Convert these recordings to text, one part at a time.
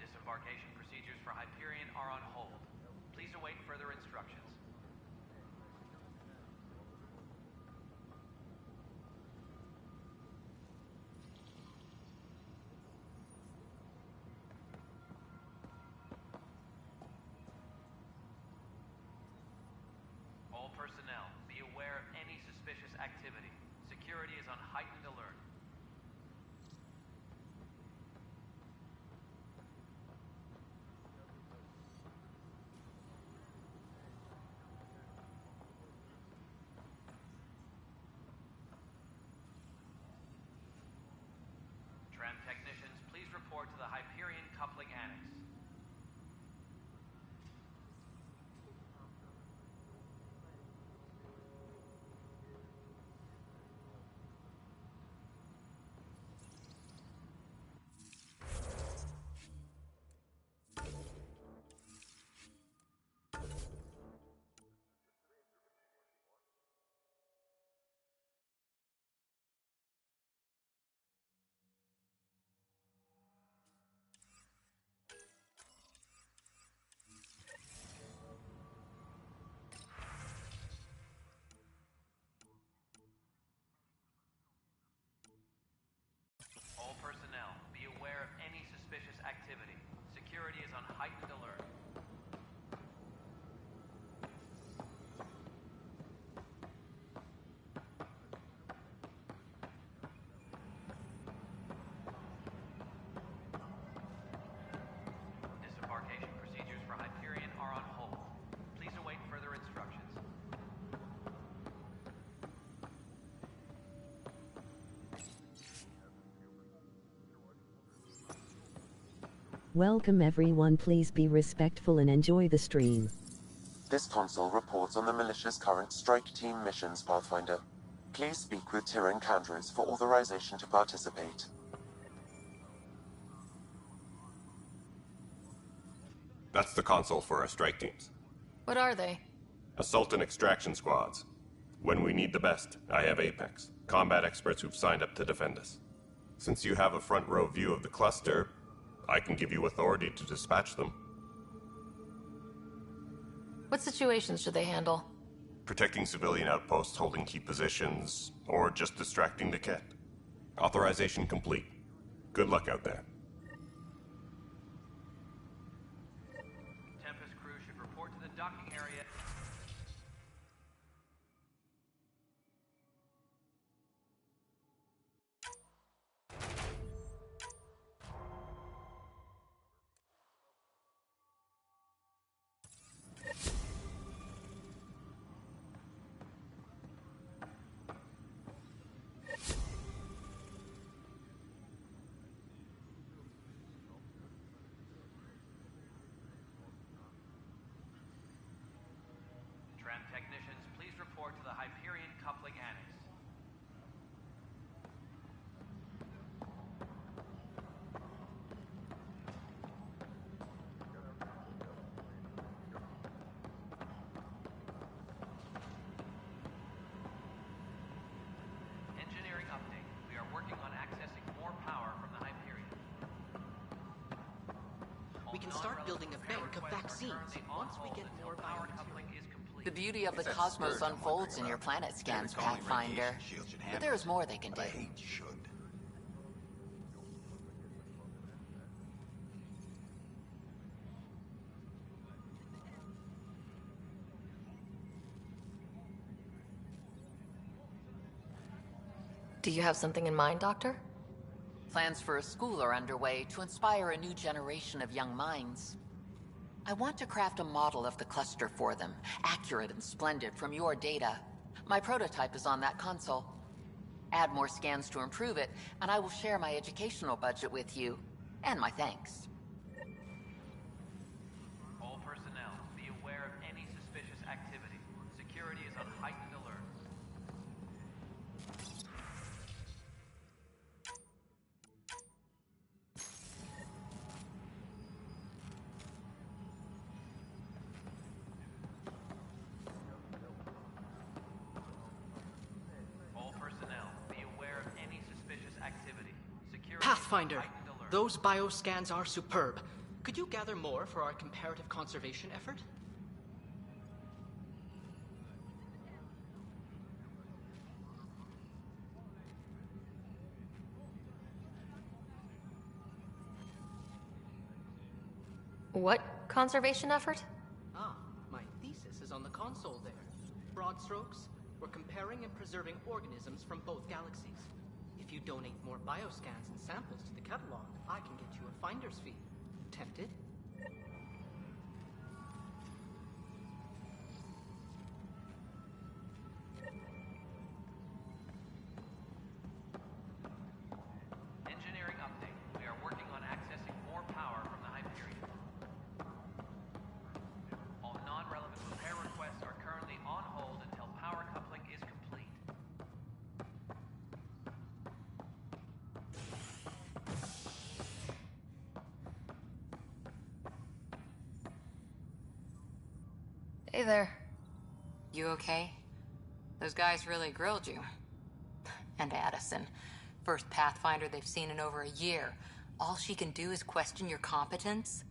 Disembarkation procedures for Hyperion are on hold. Please await further instructions. All personnel, be aware of any suspicious activity. Security is on heightened alert. Tram technicians, please report to the Hyperion Coupling Annex. All personnel, be aware of any suspicious activity. Security is on heightened alert. Disembarkation procedures for Hyperion are on hold. Please await further instructions. Welcome everyone, please be respectful and enjoy the stream. This console reports on the militia's current strike team missions, Pathfinder. Please speak with Tyrann Candres for authorization to participate. That's the console for our strike teams. What are they? Assault and extraction squads. When we need the best, I have Apex, combat experts who've signed up to defend us. Since you have a front row view of the cluster, I can give you authority to dispatch them. What situations should they handle? Protecting civilian outposts holding key positions, or just distracting the Ket. Authorization complete. Good luck out there. Tempest crew should report to the docking area. Tram technicians, please report to the Hyperion Coupling Annex. Engineering update. We are working on accessing more power from the Hyperion. We can start building a bank of vaccines once we get more power biomaterial. coupling is complete. The beauty of the cosmos unfolds in your planet scans, Pathfinder. But there is more they can do. Do you have something in mind, Doctor? Plans for a school are underway to inspire a new generation of young minds. I want to craft a model of the cluster for them, accurate and splendid from your data. My prototype is on that console. Add more scans to improve it, and I will share my educational budget with you, and my thanks. All personnel, be aware of any suspicious activity. Security is on heightened alert. All personnel, be aware of any suspicious activity. Security is on Pathfinder, heightened alert. those bioscans are superb. Could you gather more for our comparative conservation effort? What conservation effort? Ah, my thesis is on the console there. Broad strokes, we're comparing and preserving organisms from both galaxies. If you donate more bioscans and samples to the catalog, I can get you a finder's fee. Tempted? Engineering update. We are working on accessing more power from the Hyperion. All non-relevant repair requests are currently on hold until power coupling is complete. Hey there. You okay? Those guys really grilled you. And Addison. First Pathfinder they've seen in over a year. All she can do is question your competence?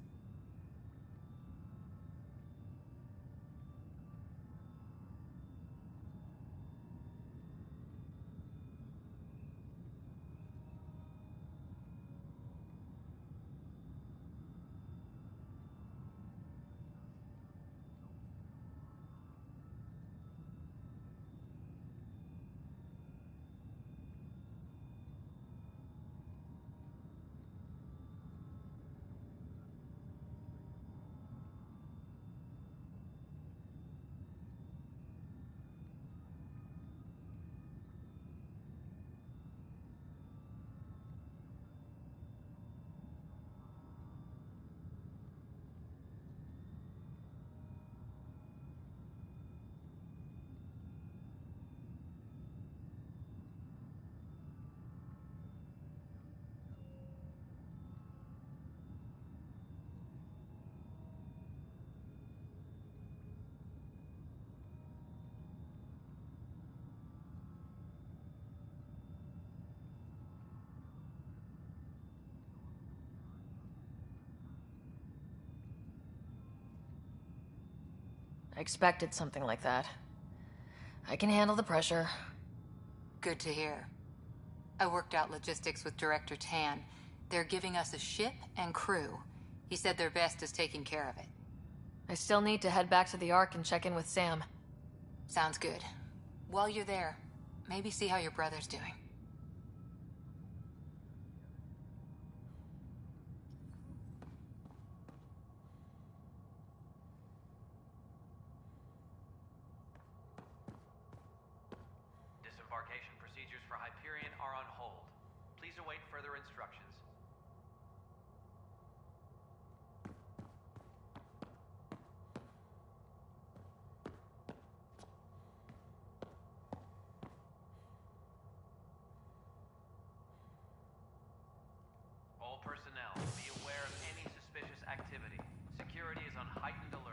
I expected something like that. I can handle the pressure. Good to hear. I worked out logistics with Director Tan. They're giving us a ship and crew. He said their best is taking care of it. I still need to head back to the Ark and check in with Sam. Sounds good. While you're there, maybe see how your brother's doing. Disembarkation procedures for Hyperion are on hold. Please await further instructions. All personnel, be aware of any suspicious activity. Security is on heightened alert.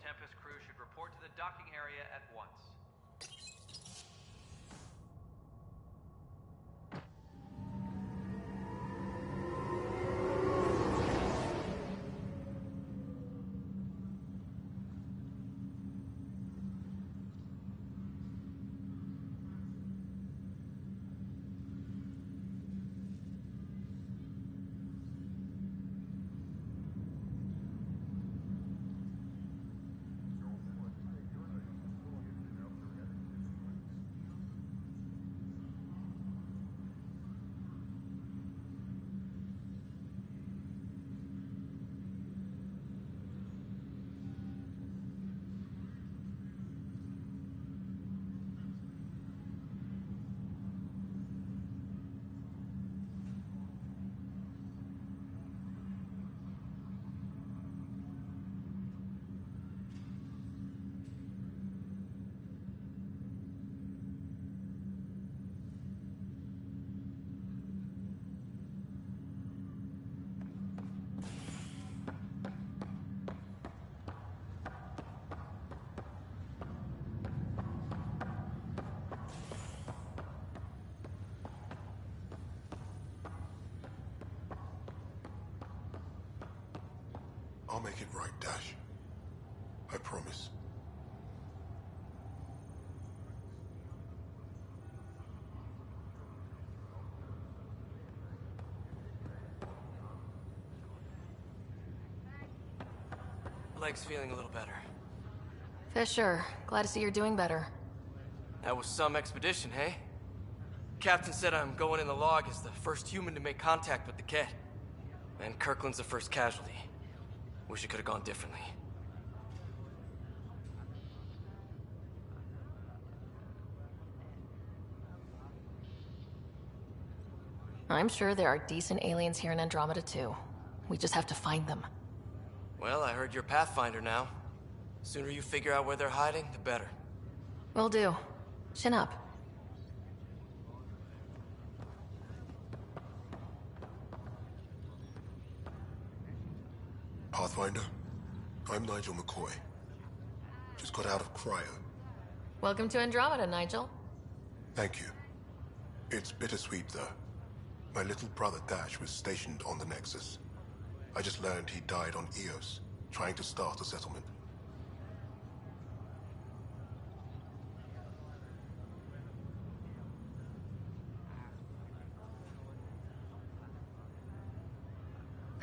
Tempest crew should report to the docking area at once. I'll make it right, Dash. I promise. Leg's feeling a little better. Fisher, glad to see you're doing better. That was some expedition, hey? Captain said I'm going in the log as the first human to make contact with the Ket. And Kirkland's the first casualty. Wish it could have gone differently. I'm sure there are decent aliens here in Andromeda too. We just have to find them. Well, I heard you're Pathfinder now. Sooner you figure out where they're hiding, the better. Will do. Chin up. Pathfinder, I'm Nigel McCoy. Just got out of cryo. Welcome to Andromeda, Nigel. Thank you. It's bittersweet, though. My little brother Dash was stationed on the Nexus. I just learned he died on Eos, trying to start a settlement.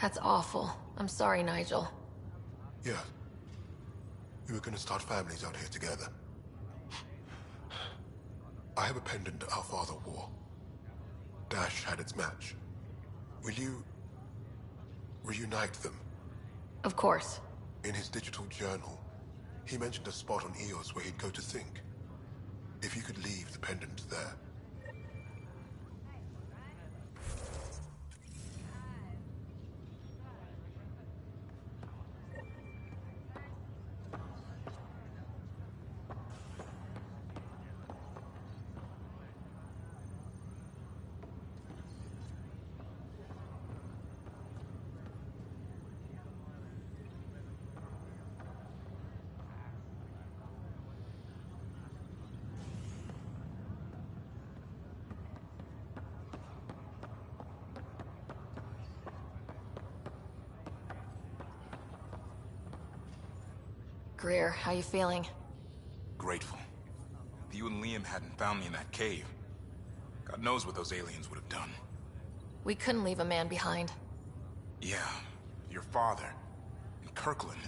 That's awful. I'm sorry, Nigel. Yeah. We were gonna start families out here together. I have a pendant our father wore. Dash had its match. Will you reunite them? Of course. In his digital journal, he mentioned a spot on Eos where he'd go to think. If you could leave the pendant there. Greer, how you feeling? Grateful. If you and Liam hadn't found me in that cave, God knows what those aliens would have done. We couldn't leave a man behind. Yeah, your father. And Kirkland.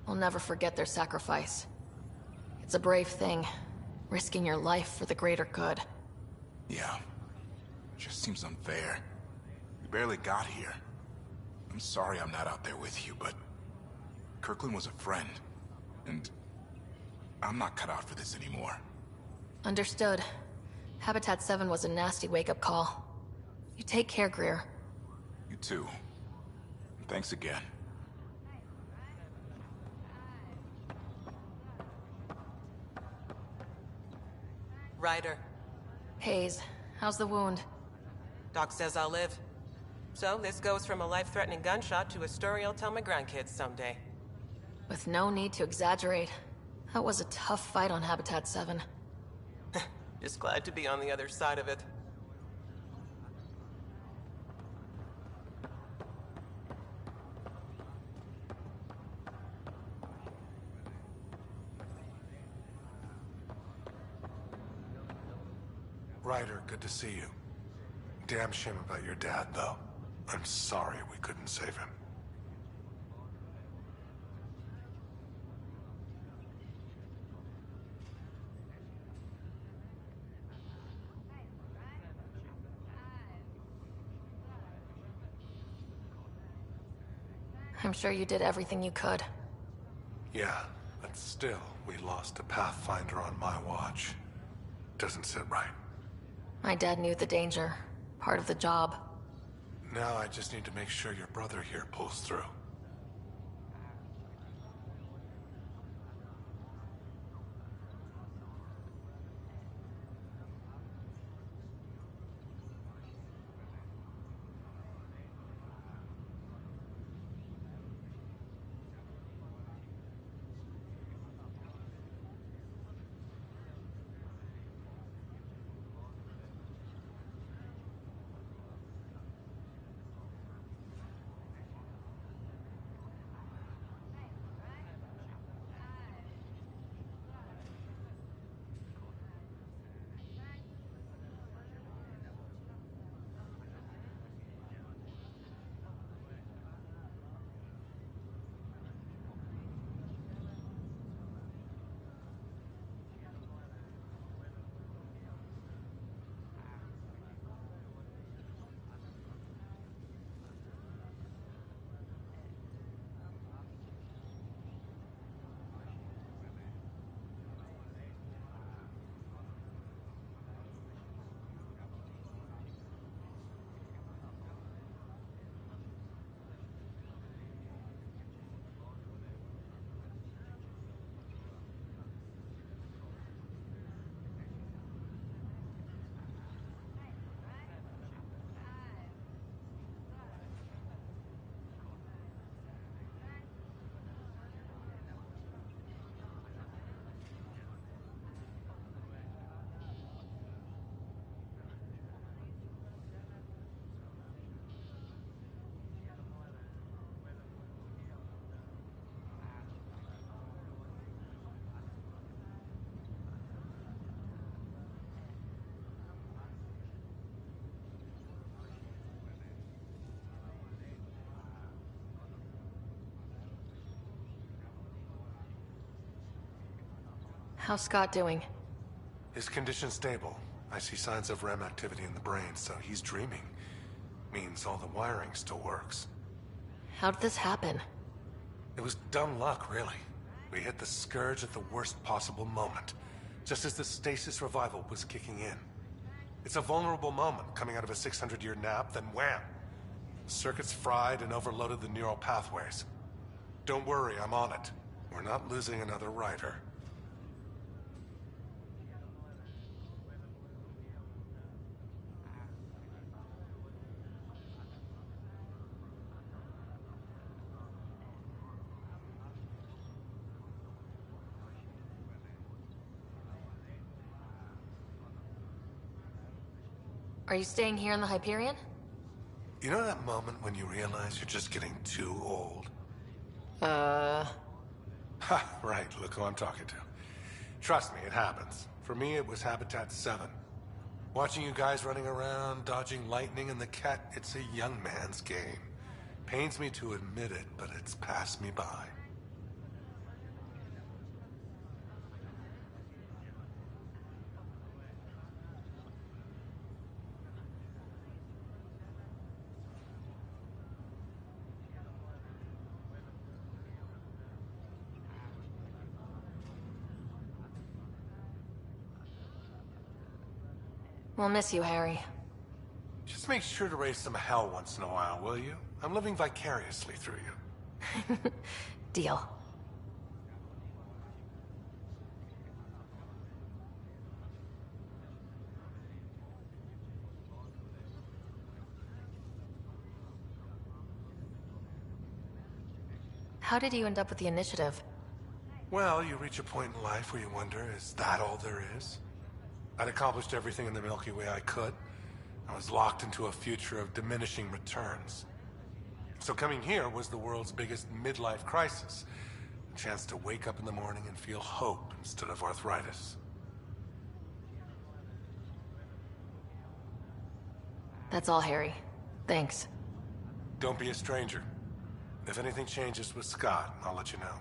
We'll never forget their sacrifice. It's a brave thing, risking your life for the greater good. Yeah. Just seems unfair. We barely got here. I'm sorry I'm not out there with you, but Kirkland was a friend, and I'm not cut out for this anymore. Understood. Habitat 7 was a nasty wake-up call. You take care, Greer. You too. And thanks again. Ryder. Hayes, how's the wound? Doc says I'll live. So this goes from a life-threatening gunshot to a story I'll tell my grandkids someday. With no need to exaggerate. That was a tough fight on Habitat 7. Just glad to be on the other side of it. Ryder, good to see you. Damn shame about your dad, though. I'm sorry we couldn't save him. I'm sure you did everything you could. Yeah, but still, we lost a Pathfinder on my watch. Doesn't sit right. My dad knew the danger. Part of the job. Now I just need to make sure your brother here pulls through. How's Scott doing? His condition's stable. I see signs of REM activity in the brain, so he's dreaming. Means all the wiring still works. How did this happen? It was dumb luck, really. We hit the Scourge at the worst possible moment, just as the stasis revival was kicking in. It's a vulnerable moment, coming out of a 600-year nap, then wham! The circuit's fried and overloaded the neural pathways. Don't worry, I'm on it. We're not losing another Ryder. Are you staying here in the Hyperion? You know that moment when you realize you're just getting too old? Ha, right, look who I'm talking to. Trust me, it happens. For me, it was Habitat 7. Watching you guys running around, dodging lightning and the cat, it's a young man's game. Pains me to admit it, but it's passed me by. We'll miss you, Harry. Just make sure to raise some hell once in a while, will you? I'm living vicariously through you. Deal. How did you end up with the initiative? Well, you reach a point in life where you wonder, is that all there is? I'd accomplished everything in the Milky Way I could. I was locked into a future of diminishing returns. So coming here was the world's biggest midlife crisis. A chance to wake up in the morning and feel hope instead of arthritis. That's all, Harry. Thanks. Don't be a stranger. If anything changes with Scott, I'll let you know.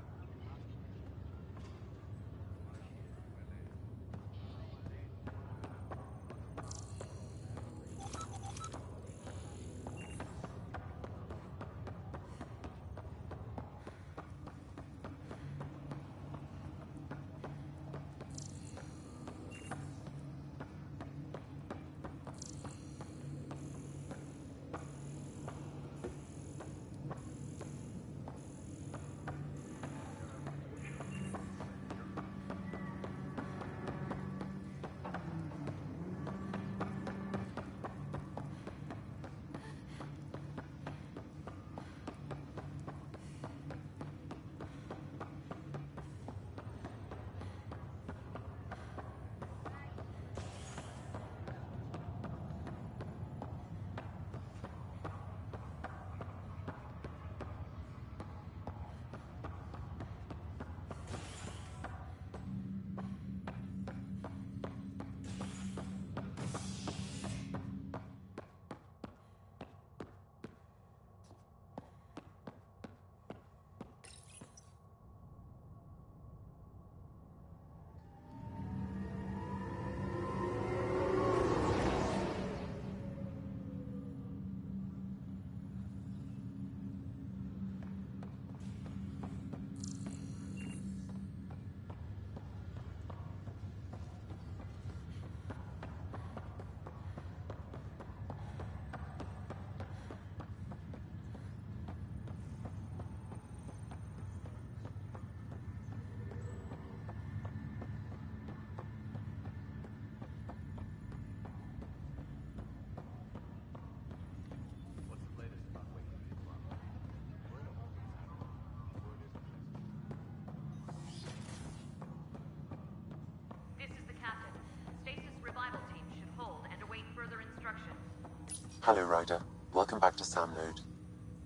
Hello, Ryder. Welcome back to Sam Node.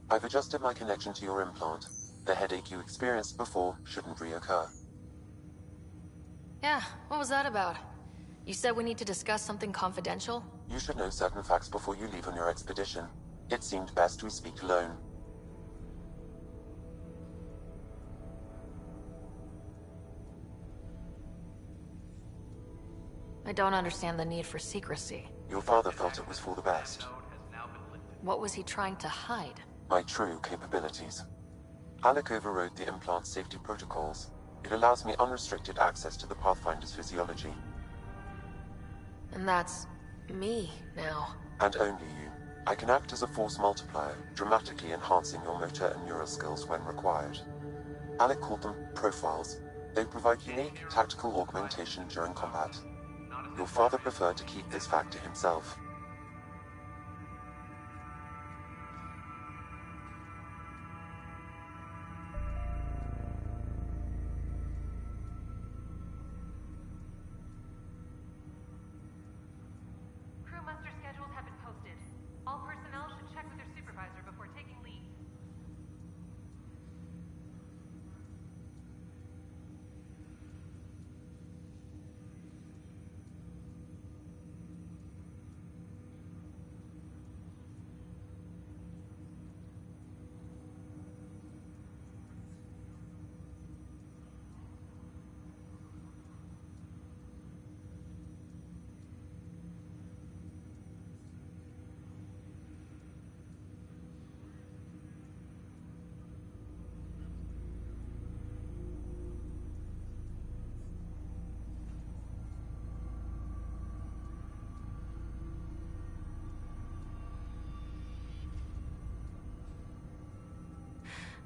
I've adjusted my connection to your implant. The headache you experienced before shouldn't reoccur. Yeah, what was that about? You said we need to discuss something confidential? You should know certain facts before you leave on your expedition. It seemed best we speak alone. I don't understand the need for secrecy. Your father felt it was for the best. What was he trying to hide? My true capabilities. Alec overrode the implant safety protocols. It allows me unrestricted access to the Pathfinder's physiology. And that's me now. And only you. I can act as a force multiplier, dramatically enhancing your motor and neural skills when required. Alec called them profiles. They provide unique tactical augmentation during combat. Your father preferred to keep this fact to himself. Crew muster schedules have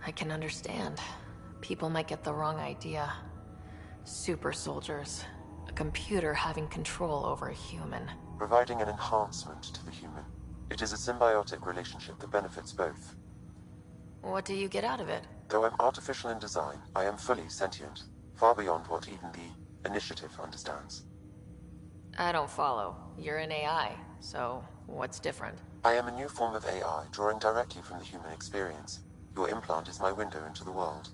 I can understand. People might get the wrong idea. Super soldiers. A computer having control over a human. Providing an enhancement to the human. It is a symbiotic relationship that benefits both. What do you get out of it? Though I'm artificial in design, I am fully sentient, far beyond what even the Initiative understands. I don't follow. You're an AI, so what's different? I am a new form of AI, drawing directly from the human experience. Your implant is my window into the world.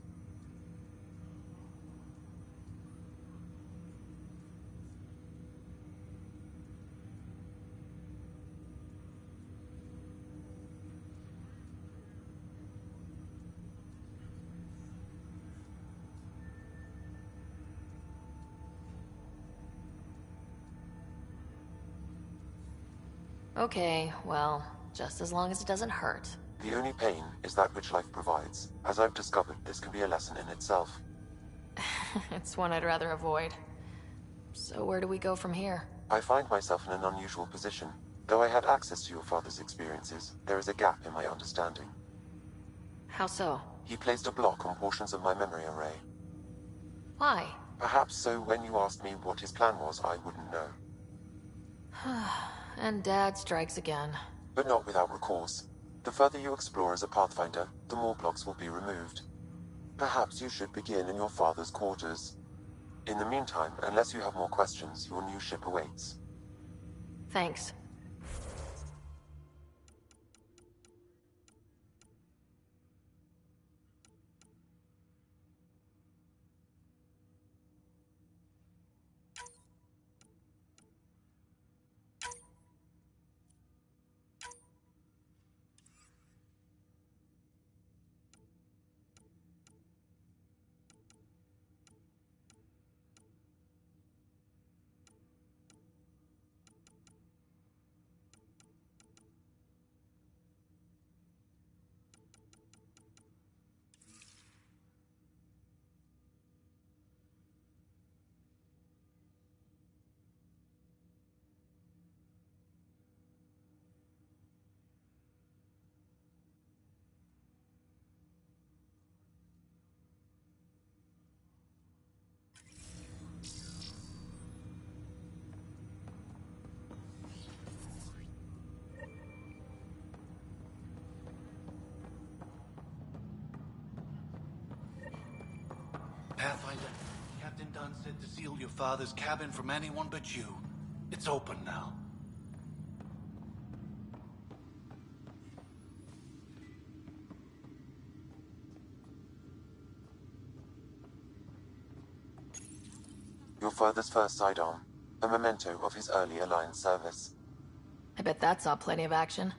Okay, well, just as long as it doesn't hurt. The only pain is that which life provides. As I've discovered, this can be a lesson in itself. It's one I'd rather avoid. So where do we go from here? I find myself in an unusual position. Though I had access to your father's experiences, there is a gap in my understanding. How so? He placed a block on portions of my memory array. Why? Perhaps so when you asked me what his plan was, I wouldn't know. And Dad strikes again. But not without recourse. The further you explore as a Pathfinder, the more blocks will be removed. Perhaps you should begin in your father's quarters. In the meantime, unless you have more questions, your new ship awaits. Thanks. Pathfinder, Captain Dunn said to seal your father's cabin from anyone but you. It's open now. Your father's first sidearm, a memento of his early Alliance service. I bet that saw plenty of action.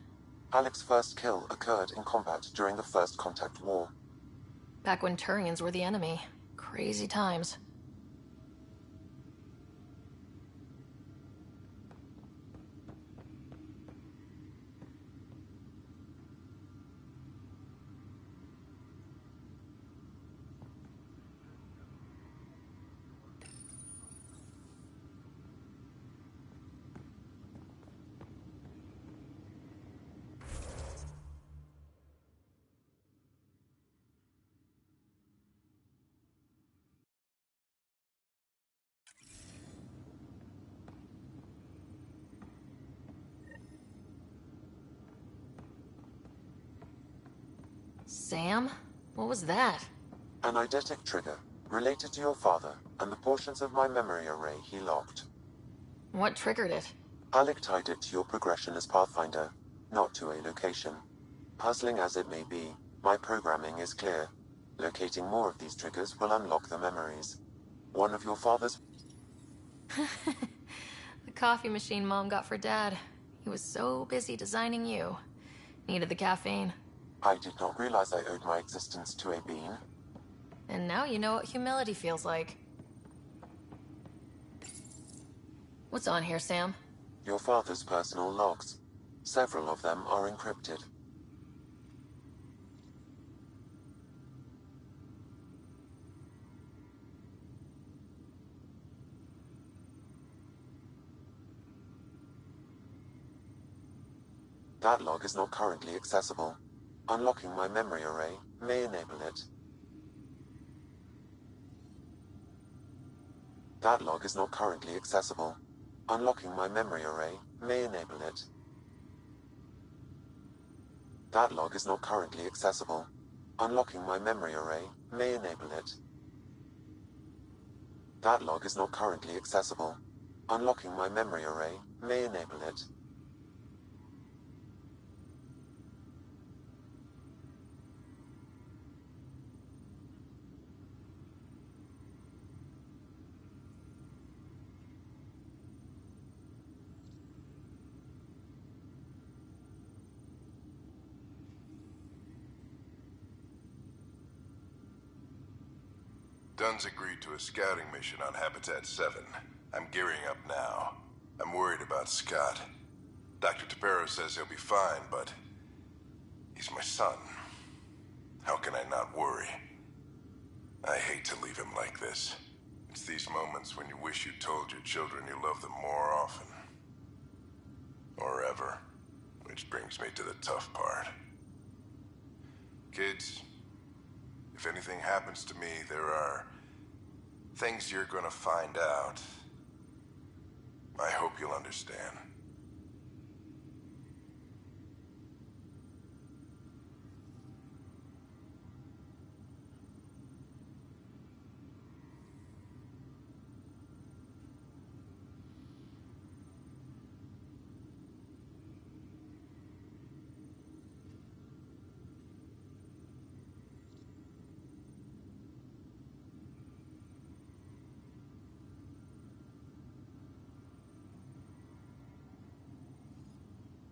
Alec's first kill occurred in combat during the First Contact War. Back when Turians were the enemy. Crazy times. Sam? What was that? An eidetic trigger, related to your father, and the portions of my memory array he locked. What triggered it? Alec tied it to your progression as Pathfinder, not to a location. Puzzling as it may be, my programming is clear. Locating more of these triggers will unlock the memories. One of your father's... The coffee machine Mom got for Dad. He was so busy designing you. Needed the caffeine. I did not realize I owed my existence to a bean. And now you know what humility feels like. What's on here, Sam? Your father's personal logs. Several of them are encrypted. That log is not currently accessible. Unlocking my memory array may enable it. That log is not currently accessible. Unlocking my memory array may enable it. That log is not currently accessible. Unlocking my memory array may enable it. That log is not currently accessible. Unlocking my memory array may enable it. Dunn's agreed to a scouting mission on Habitat 7. I'm gearing up now. I'm worried about Scott. Dr. Tapero says he'll be fine, but he's my son. How can I not worry? I hate to leave him like this. It's these moments when you wish you told your children you love them more often. Or ever. Which brings me to the tough part. Kids, if anything happens to me, there are things you're gonna find out. I hope you'll understand.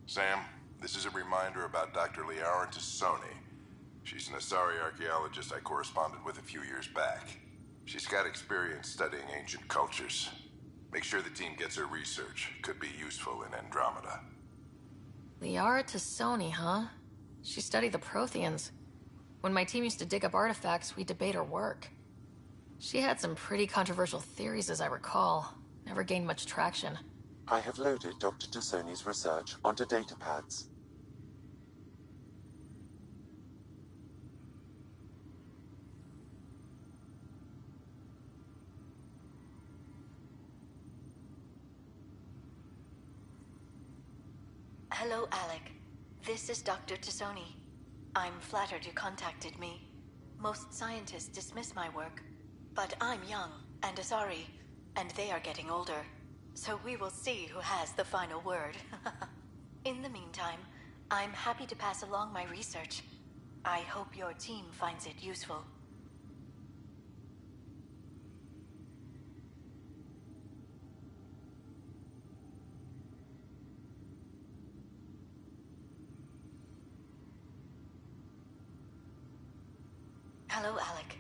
Sam, this is a reminder about Dr. Liara Tassoni. She's an Asari archaeologist I corresponded with a few years back. She's got experience studying ancient cultures. Make sure the team gets her research. Could be useful in Andromeda. Liara Tassoni, huh? She studied the Protheans. When my team used to dig up artifacts, we'd debate her work. She had some pretty controversial theories, as I recall. Never gained much traction. I have loaded Dr. Tassoni's research onto datapads. Hello, Alec. This is Dr. Tassoni. I'm flattered you contacted me. Most scientists dismiss my work, but I'm young and Asari, and they are getting older. So we will see who has the final word. In the meantime, I'm happy to pass along my research. I hope your team finds it useful. Hello, Alec.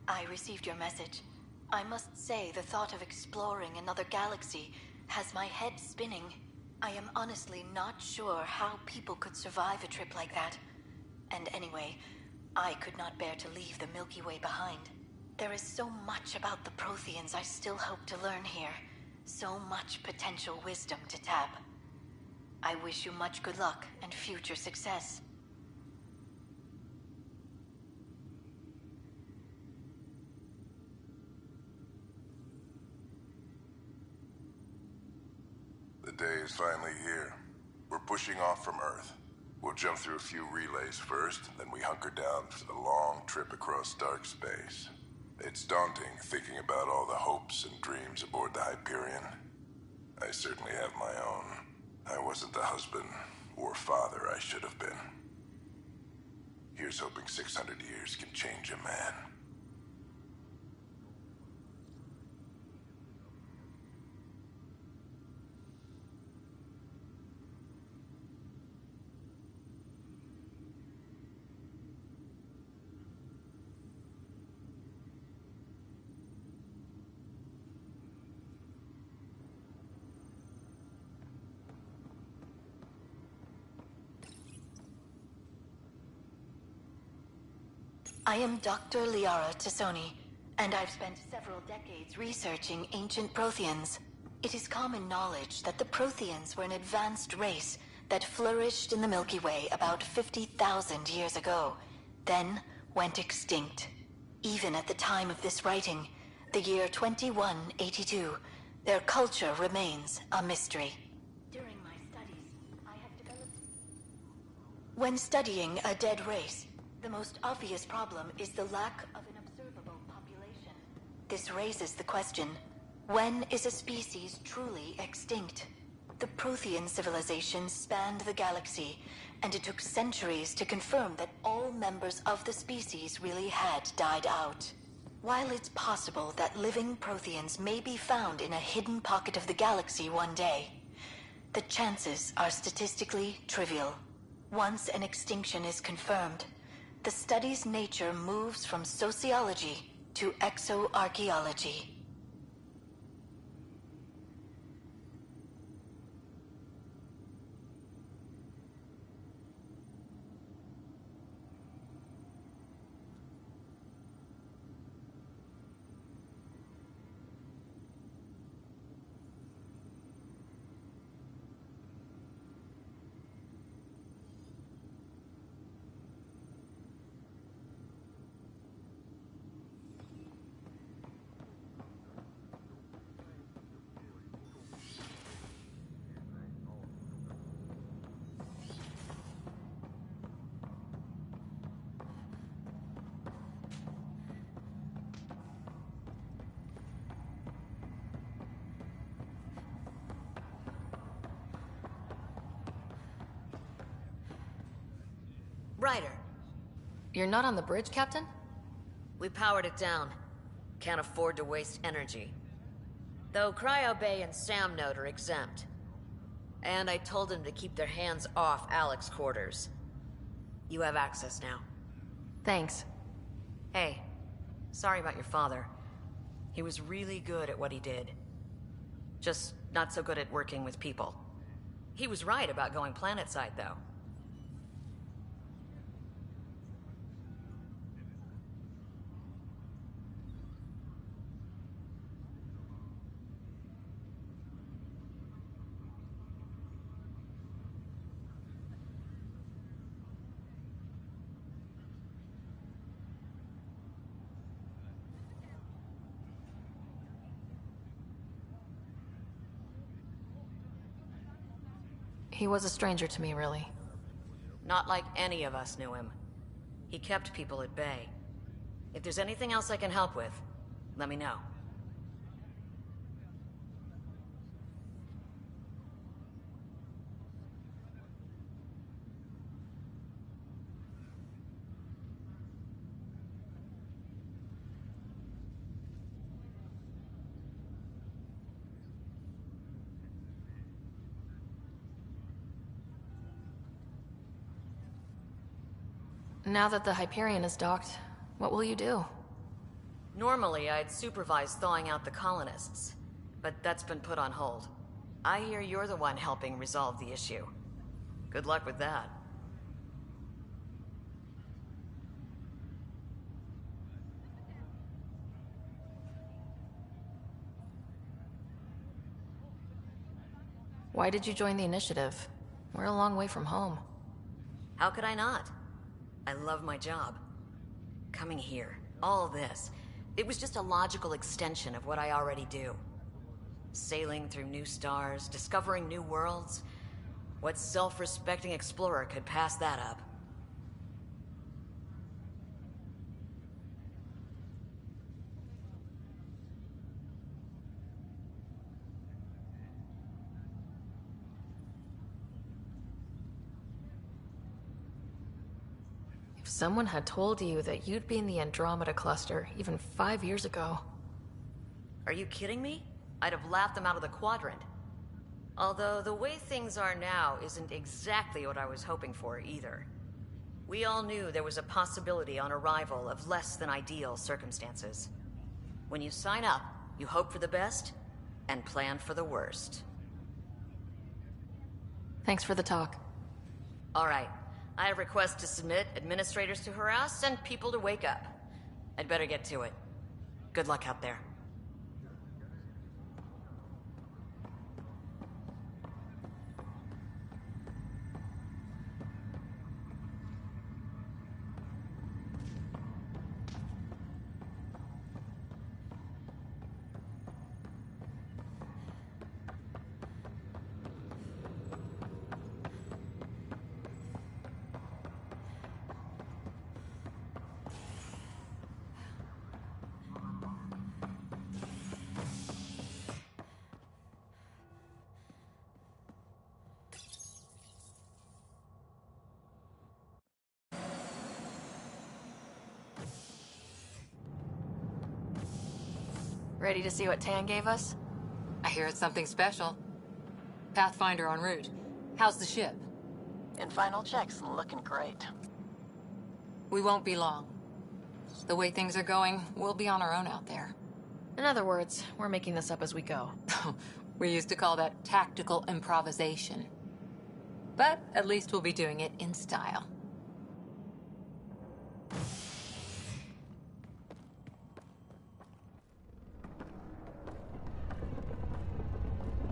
I received your message. I must say, the thought of exploring another galaxy has my head spinning. I am honestly not sure how people could survive a trip like that. And anyway, I could not bear to leave the Milky Way behind. There is so much about the Protheans I still hope to learn here. So much potential wisdom to tap. I wish you much good luck and future success. The day is finally here. We're pushing off from Earth. We'll jump through a few relays first, then we hunker down for the long trip across dark space. It's daunting thinking about all the hopes and dreams aboard the Hyperion. I certainly have my own. I wasn't the husband or father I should have been. Here's hoping 600 years can change a man. I am Dr. Liara Tassoni, and I've spent several decades researching ancient Protheans. It is common knowledge that the Protheans were an advanced race that flourished in the Milky Way about 50,000 years ago, then went extinct. Even at the time of this writing, the year 2182, their culture remains a mystery. During my studies, I have developed... When studying a dead race, the most obvious problem is the lack of an observable population. This raises the question, when is a species truly extinct? The Prothean civilization spanned the galaxy, and it took centuries to confirm that all members of the species really had died out. While it's possible that living Protheans may be found in a hidden pocket of the galaxy one day, the chances are statistically trivial. Once an extinction is confirmed, the study's nature moves from sociology to exoarchaeology. Ryder. You're not on the bridge, Captain? We powered it down. Can't afford to waste energy. Though Cryo Bay and Sam Node are exempt. And I told them to keep their hands off Alec's quarters. You have access now. Thanks. Hey, sorry about your father. He was really good at what he did. Just not so good at working with people. He was right about going planetside, though. He was a stranger to me, really. Not like any of us knew him. He kept people at bay. If there's anything else I can help with, let me know. Now that the Hyperion is docked, what will you do? Normally, I'd supervise thawing out the colonists, but that's been put on hold. I hear you're the one helping resolve the issue. Good luck with that. Why did you join the initiative? We're a long way from home. How could I not? I love my job. Coming here, all this, it was just a logical extension of what I already do. Sailing through new stars, discovering new worlds. What self-respecting explorer could pass that up? If someone had told you that you'd be in the Andromeda cluster even 5 years ago... Are you kidding me? I'd have laughed them out of the quadrant. Although the way things are now isn't exactly what I was hoping for either. We all knew there was a possibility on arrival of less than ideal circumstances. When you sign up, you hope for the best and plan for the worst. Thanks for the talk. All right. I have requests to submit, administrators to harass, and people to wake up. I'd better get to it. Good luck out there. Ready to see what Tan gave us? I hear it's something special. Pathfinder en route. How's the ship? In final checks, looking great. We won't be long. The way things are going, we'll be on our own out there. In other words, we're making this up as we go. We used to call that tactical improvisation. But at least we'll be doing it in style.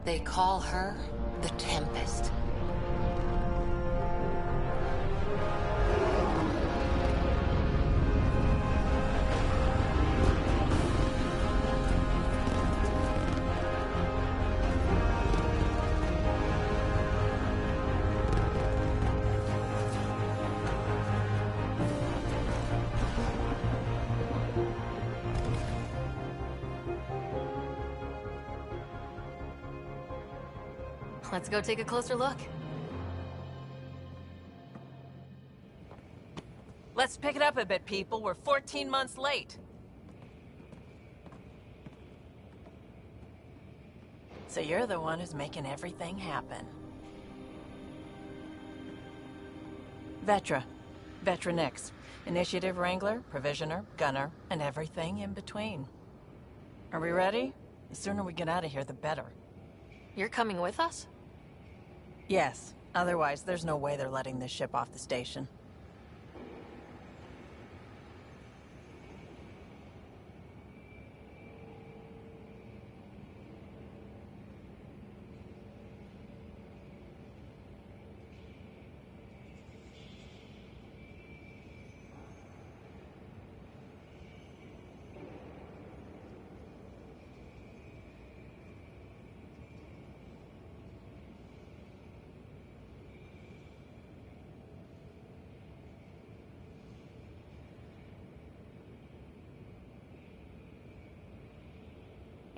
They call her the Tempest. Let's go take a closer look. Let's pick it up a bit, people. We're 14 months late. So you're the one who's making everything happen. Vetra. Vetra Nix. Initiative Wrangler, Provisioner, Gunner, and everything in between. Are we ready? The sooner we get out of here, the better. You're coming with us? Yes. Otherwise, there's no way they're letting this ship off the station.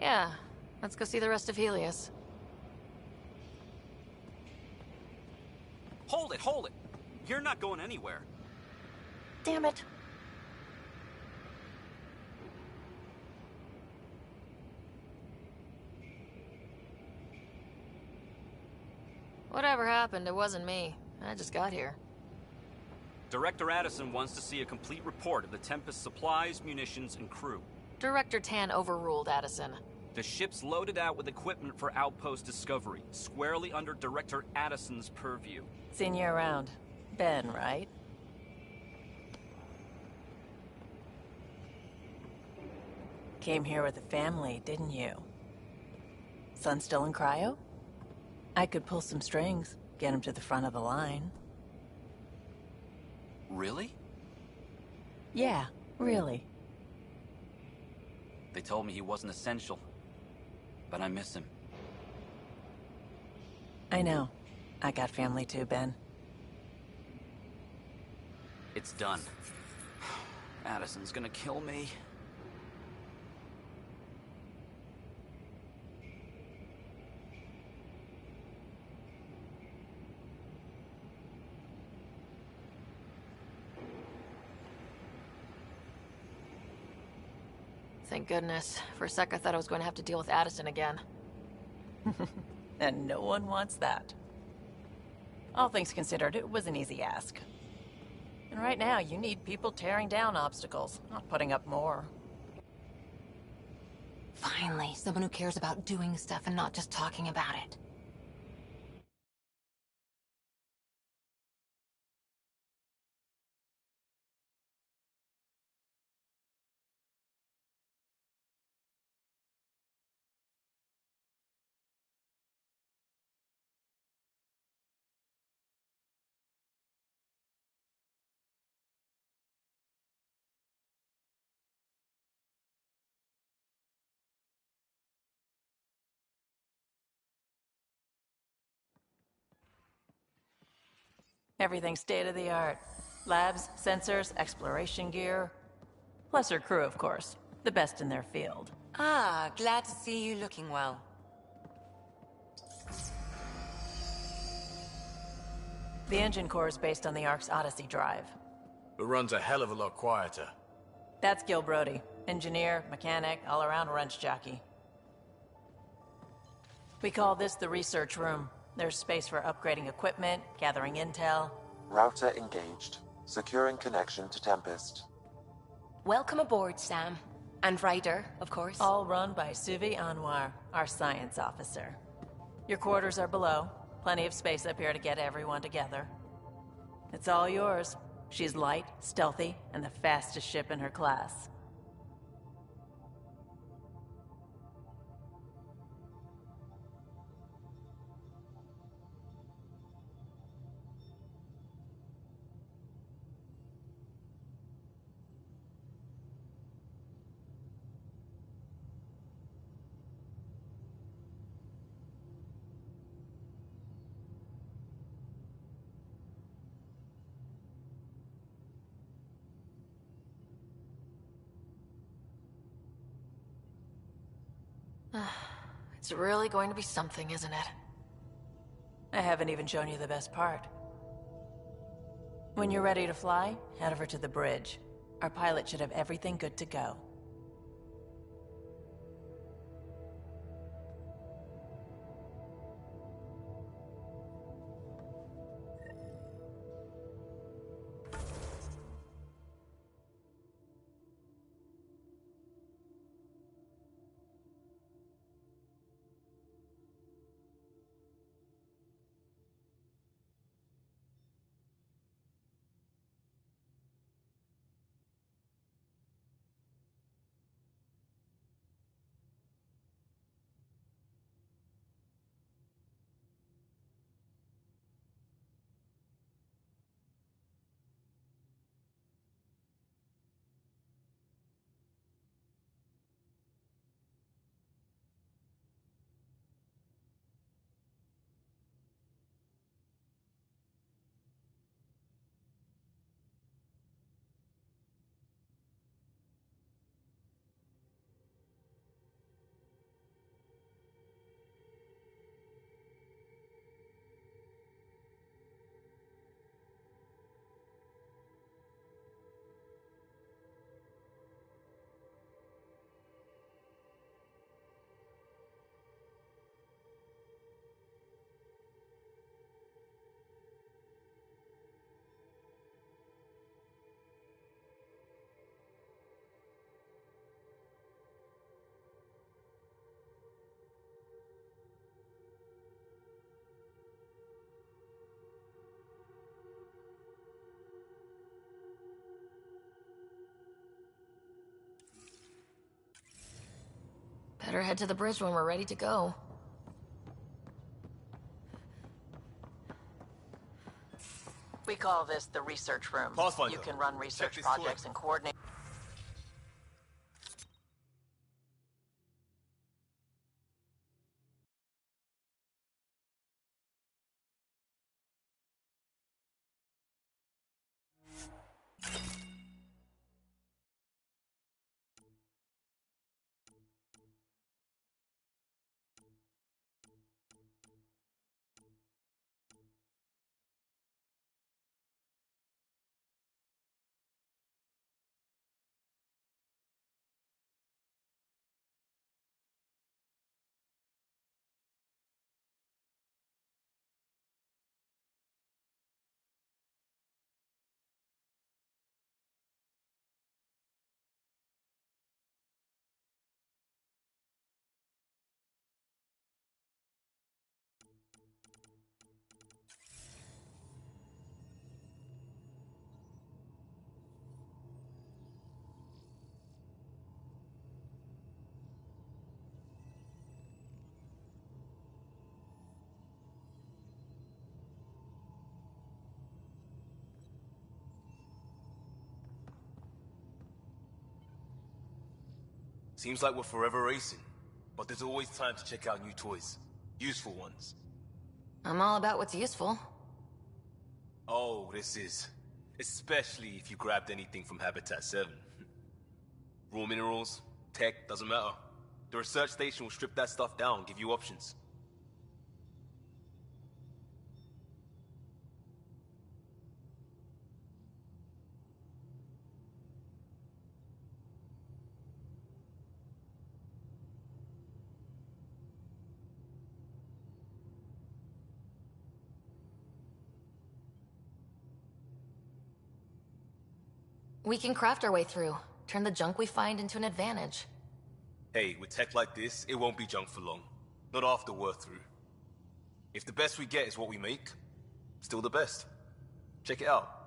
Yeah. Let's go see the rest of Helios. Hold it, hold it! You're not going anywhere. Damn it. Whatever happened, it wasn't me. I just got here. Director Addison wants to see a complete report of the Tempest's supplies, munitions, and crew. Director Tan overruled Addison. The ship's loaded out with equipment for outpost discovery, squarely under Director Addison's purview. Seen you around. Ben, right? Came here with a family, didn't you? Son still in cryo? I could pull some strings, get him to the front of the line. Really? Yeah, really. They told me he wasn't essential, but I miss him. I know. I got family too, Ben. It's done. Addison's gonna kill me. Thank goodness. For a sec, I thought I was going to have to deal with Addison again. And no one wants that. All things considered, it was an easy ask. And right now, you need people tearing down obstacles, not putting up more. Finally, someone who cares about doing stuff and not just talking about it. Everything's state-of-the-art. Labs, sensors, exploration gear. Plus her crew, of course. The best in their field. Ah, glad to see you looking well. The engine core is based on the Ark's Odyssey drive. It runs a hell of a lot quieter. That's Gil Brody, Engineer, mechanic, all-around wrench jockey. We call this the research room. There's space for upgrading equipment, gathering intel. Router engaged. Securing connection to Tempest. Welcome aboard, Sam. And Ryder, of course. All run by Suvi Anwar, our science officer. Your quarters are below. Plenty of space up here to get everyone together. It's all yours. She's light, stealthy, and the fastest ship in her class. It's really going to be something, isn't it? I haven't even shown you the best part. When you're ready to fly, head over to the bridge. Our pilot should have everything good to go. Better head to the bridge when we're ready to go. We call this the research room. Pathfinder, You can run check research this projects toy. and coordinate. Seems like we're forever racing, but there's always time to check out new toys. Useful ones. I'm all about what's useful. Oh, this is. Especially if you grabbed anything from Habitat 7. Raw minerals, tech, doesn't matter. The research station will strip that stuff down, give you options. We can craft our way through. Turn the junk we find into an advantage. Hey, with tech like this, it won't be junk for long. Not after we're through. If the best we get is what we make, still the best. Check it out.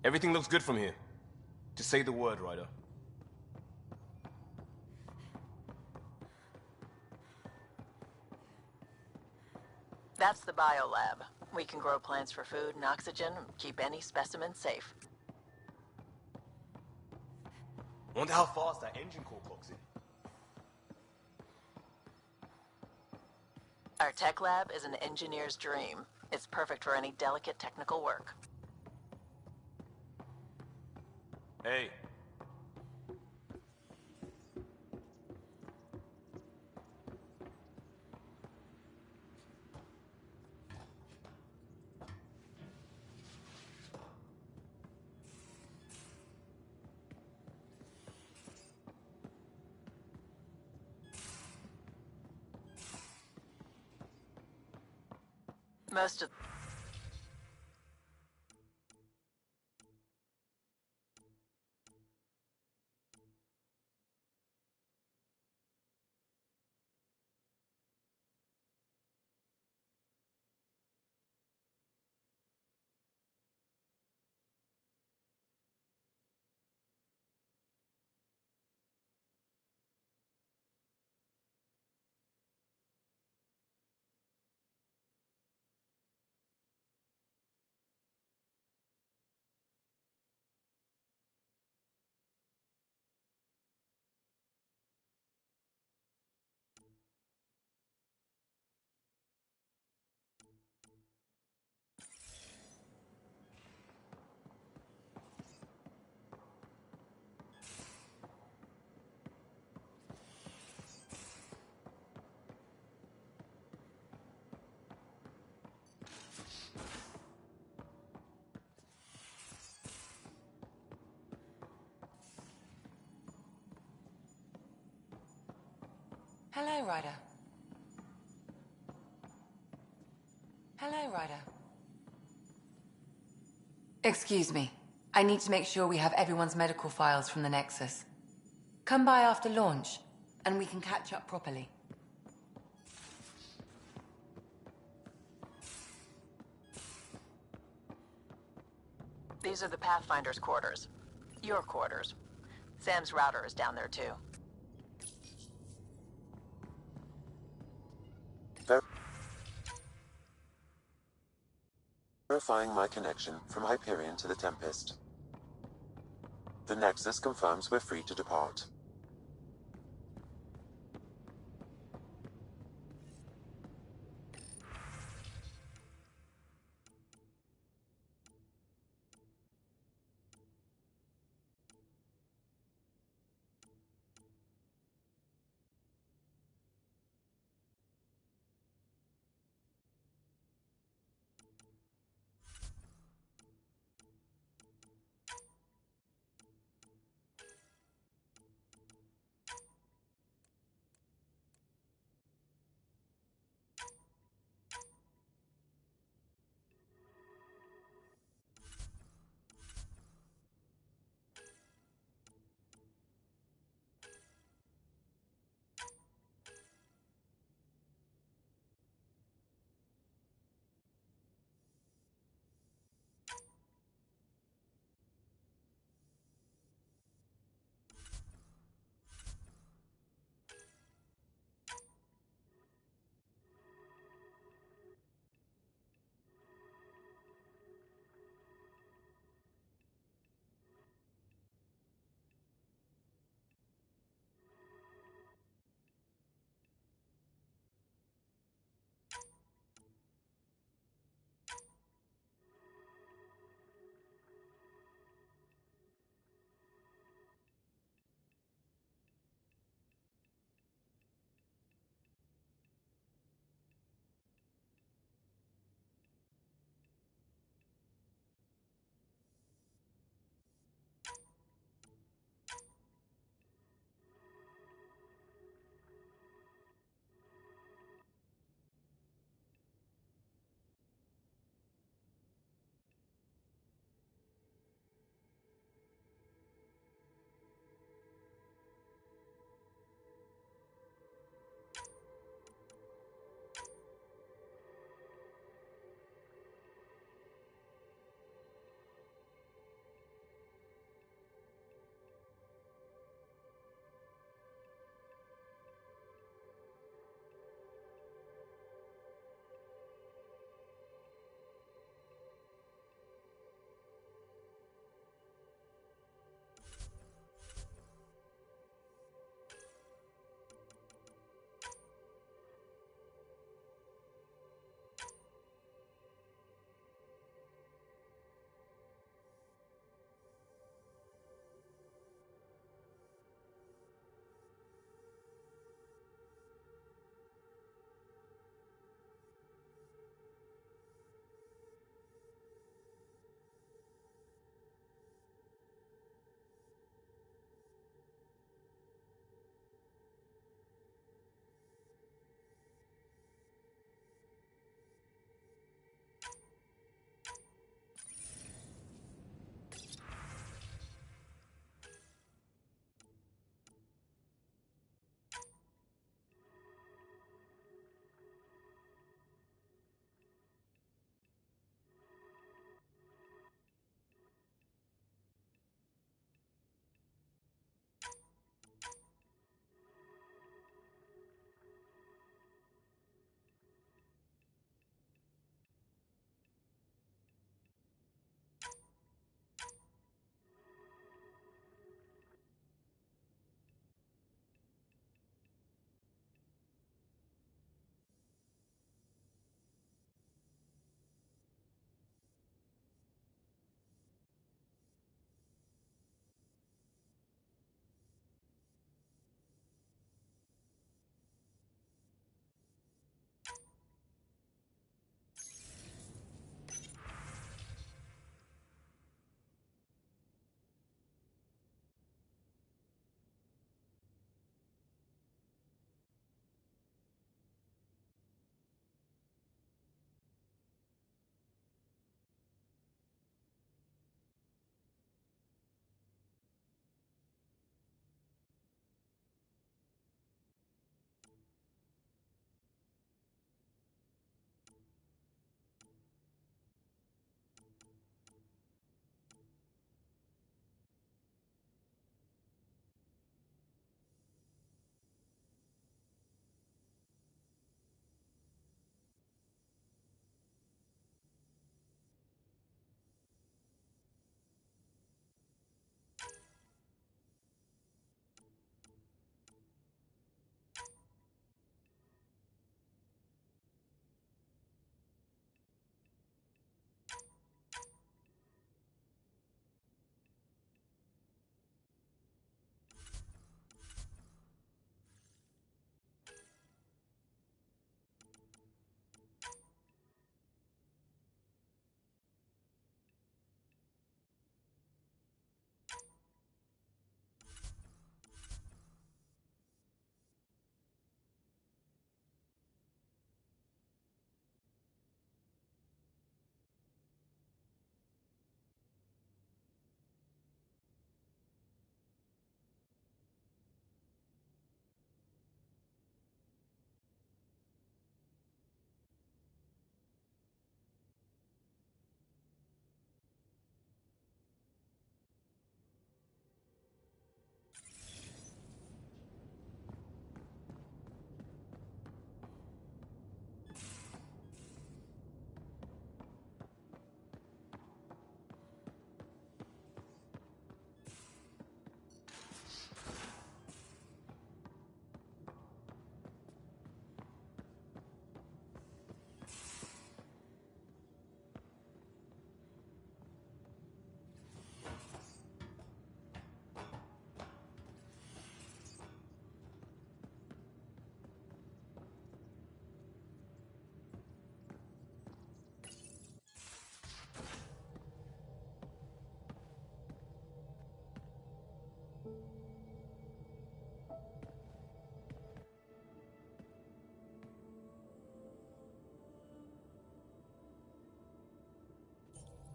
Everything looks good from here. Just say the word, Ryder. That's the biolab. We can grow plants for food and oxygen, keep any specimen safe. Wonder how fast that engine core clocks in. Our tech lab is an engineer's dream. It's perfect for any delicate technical work. Hey. Most of... Hello, Ryder. Hello, Ryder. Excuse me. I need to make sure we have everyone's medical files from the Nexus. Come by after launch, and we can catch up properly. These are the Pathfinder's quarters. Your quarters. Sam's router is down there, too. Verifying my connection from Hyperion to the Tempest. The Nexus confirms we're free to depart.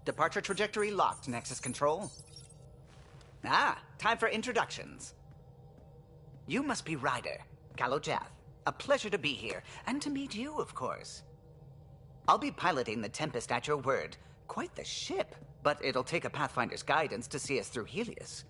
Departure trajectory locked, Nexus Control. Ah, time for introductions. You must be Ryder, Kalojath. A pleasure to be here, and to meet you, of course. I'll be piloting the Tempest at your word. Quite the ship, but it'll take a Pathfinder's guidance to see us through Helios.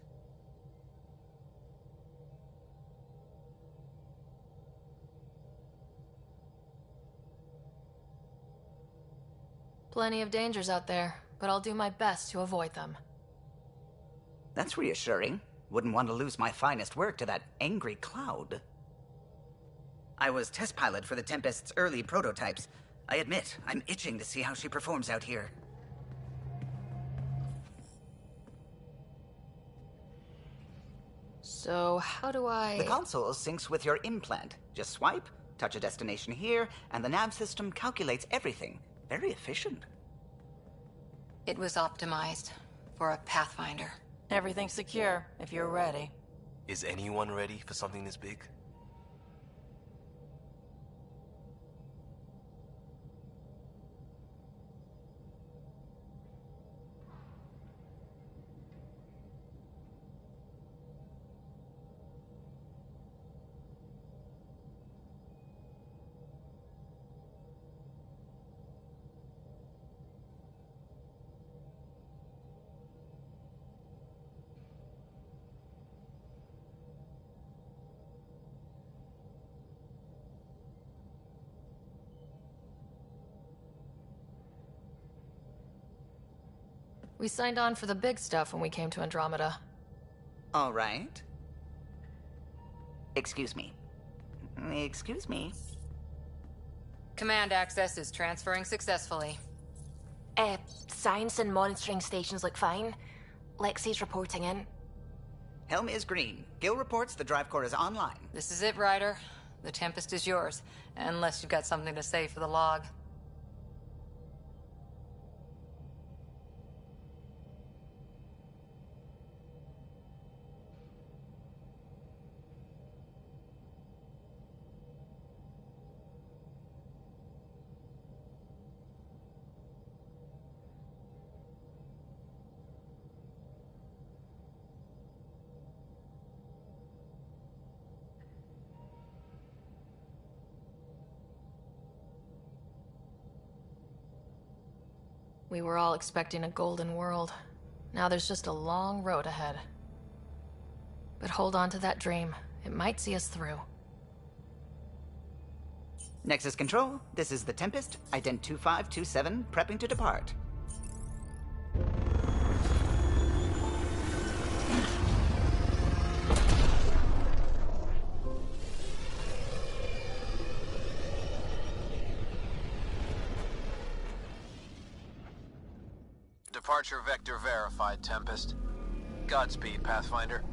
Plenty of dangers out there, but I'll do my best to avoid them. That's reassuring. Wouldn't want to lose my finest work to that angry cloud. I was test pilot for the Tempest's early prototypes. I admit, I'm itching to see how she performs out here. So, how do I... The console syncs with your implant. Just swipe, touch a destination here, and the nav system calculates everything. Very efficient. It was optimized for a Pathfinder. Everything's secure, if you're ready. Is anyone ready for something this big? We signed on for the big stuff when we came to Andromeda. All right. Excuse me. Excuse me. Command access is transferring successfully. Science and monitoring stations look fine. Lexi's reporting in. Helm is green. Gil reports the drive core is online. This is it, Ryder. The Tempest is yours, unless you've got something to say for the log. We were all expecting a golden world. Now there's just a long road ahead. But hold on to that dream. It might see us through. Nexus Control, this is the Tempest, Ident 2527, prepping to depart. Departure vector verified, Tempest. Godspeed, Pathfinder.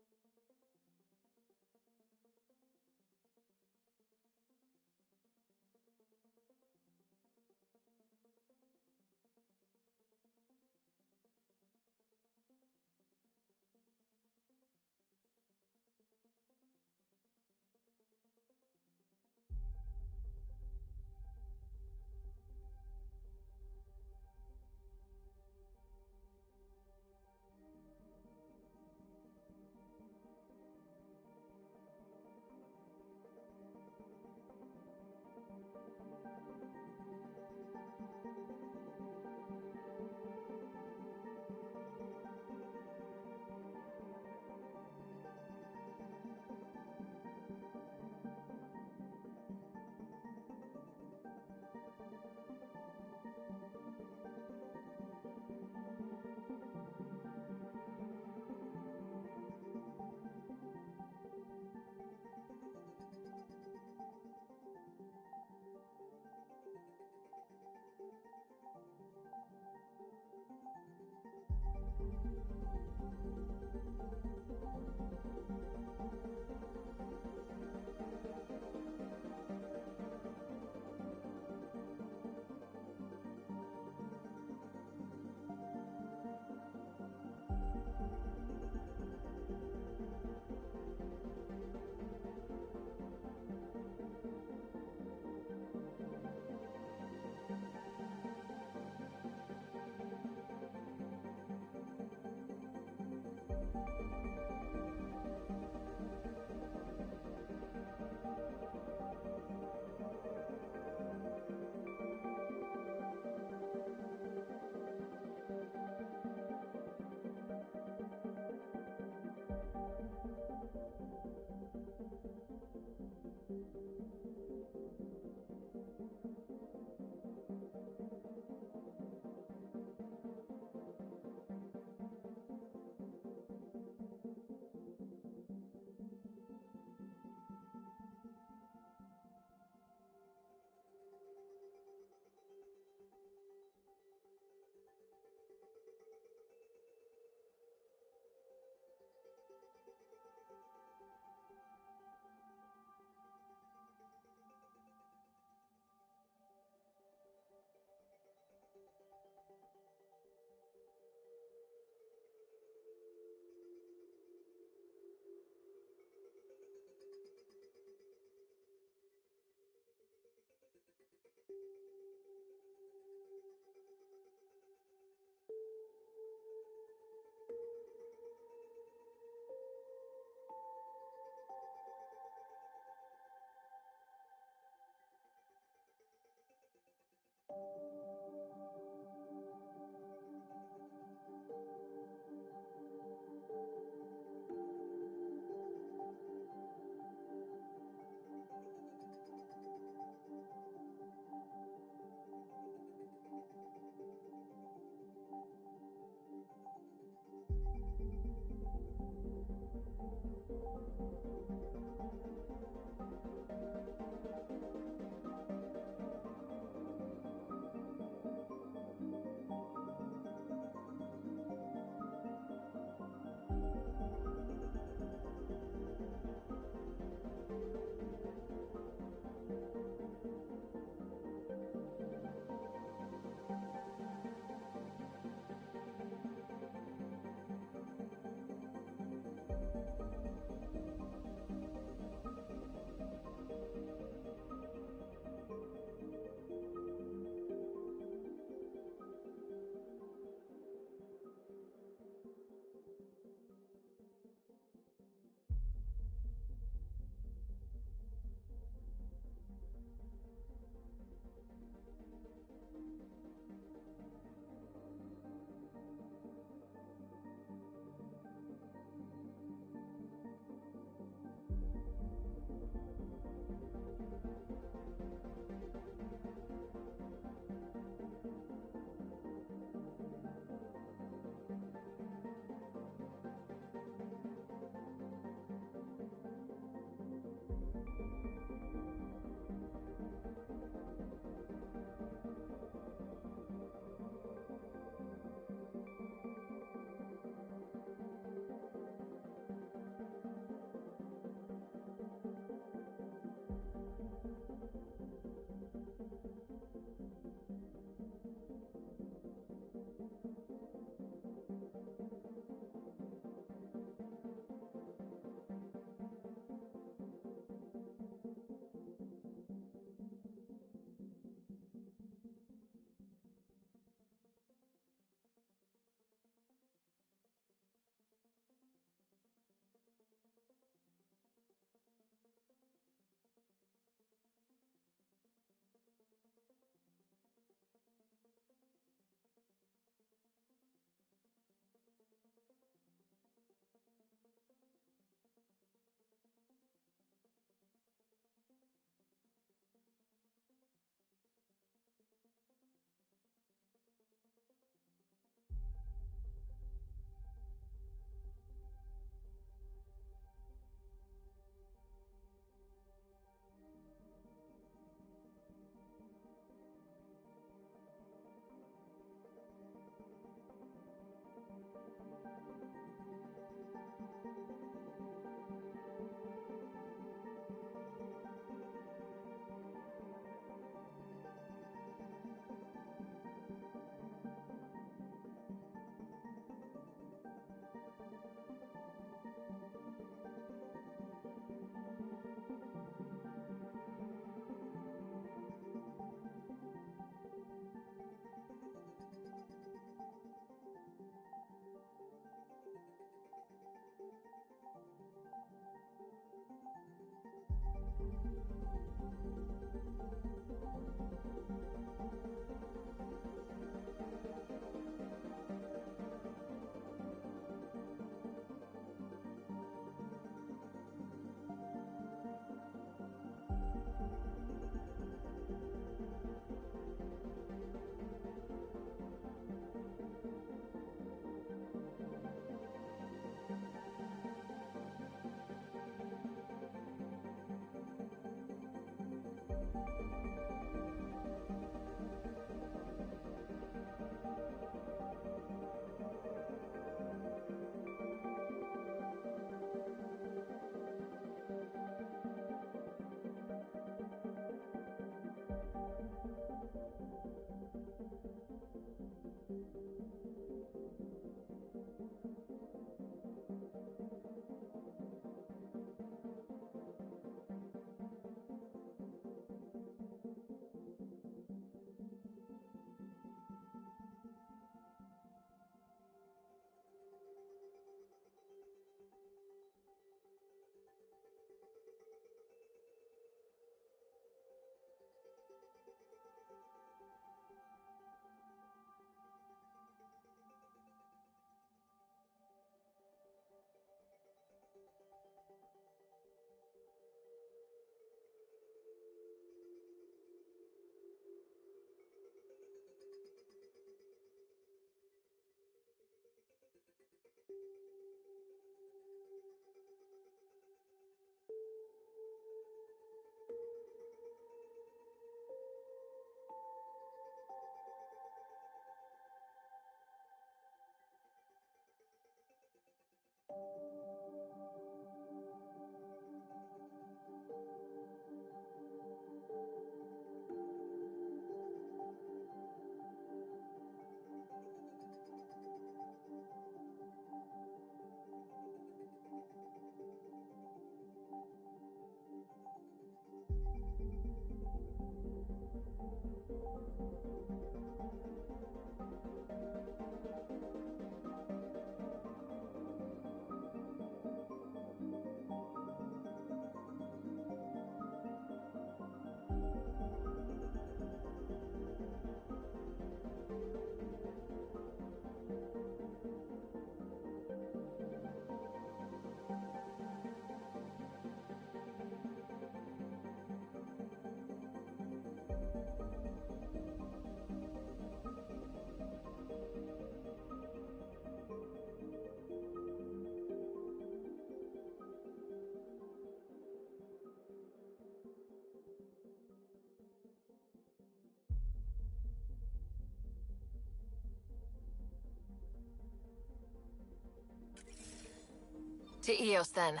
To Eos, then.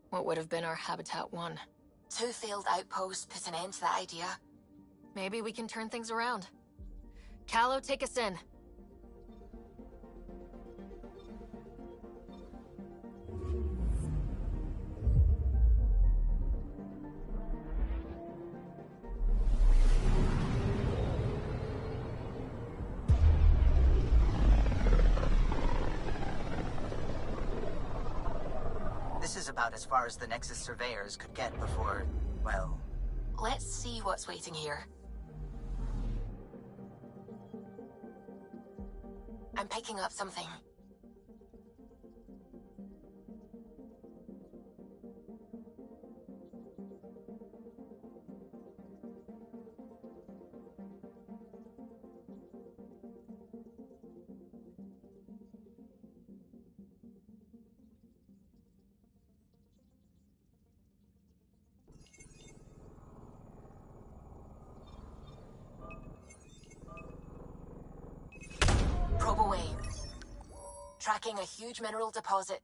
What would have been our Habitat 1? 2 failed outposts put an end to that idea. Maybe we can turn things around. Callow, take us in. This is about as far as the Nexus surveyors could get before, well... Let's see what's waiting here. I'm picking up something. Probe away. Tracking a huge mineral deposit.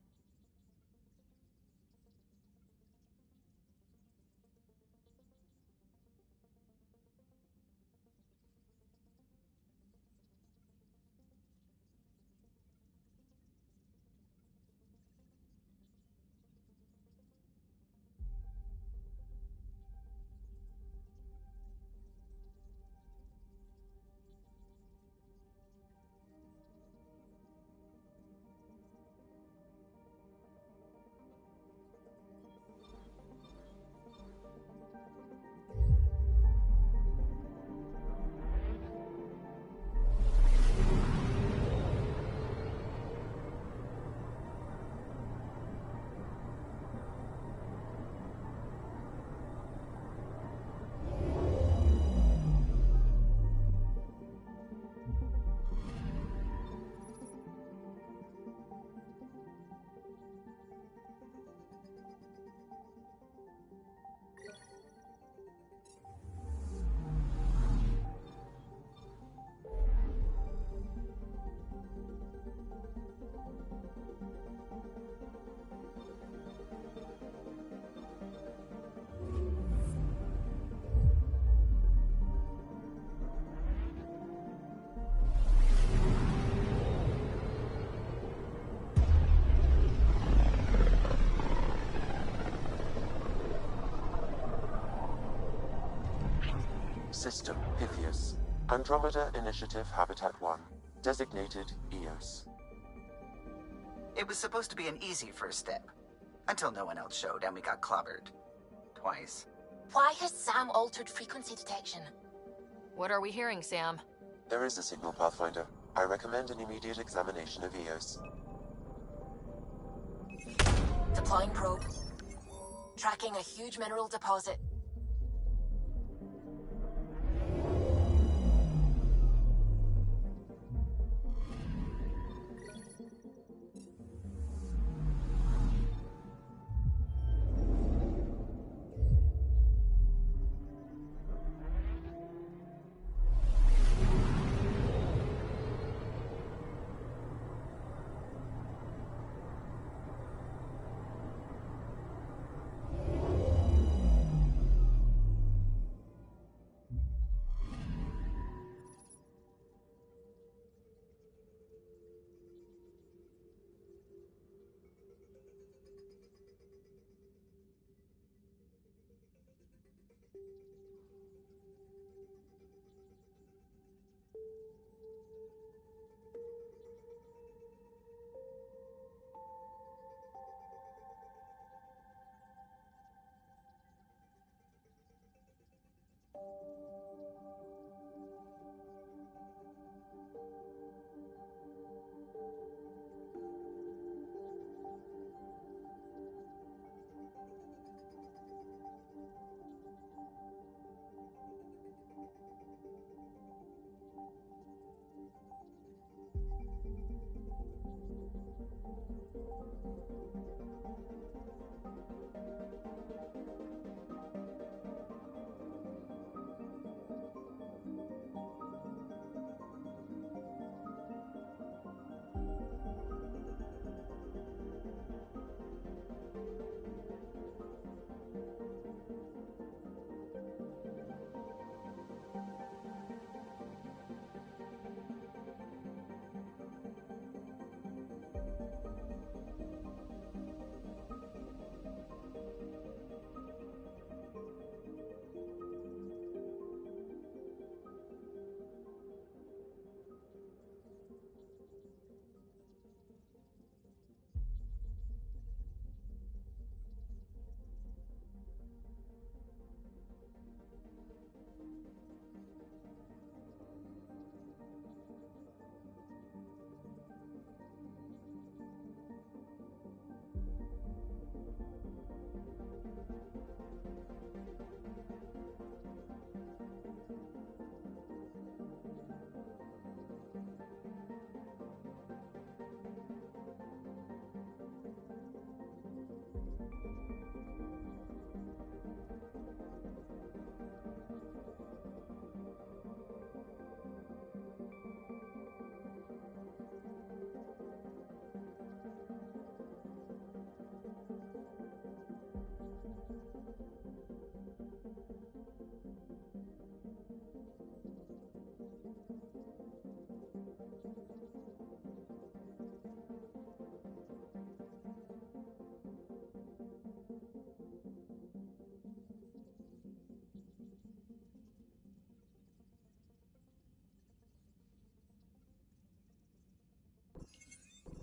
System Pythias. Andromeda Initiative Habitat 1. Designated EOS. It was supposed to be an easy first step. Until no one else showed and we got clobbered. Twice. Why has Sam altered frequency detection? What are we hearing, Sam? There is a signal, Pathfinder. I recommend an immediate examination of EOS. Deploying probe. Tracking a huge mineral deposit.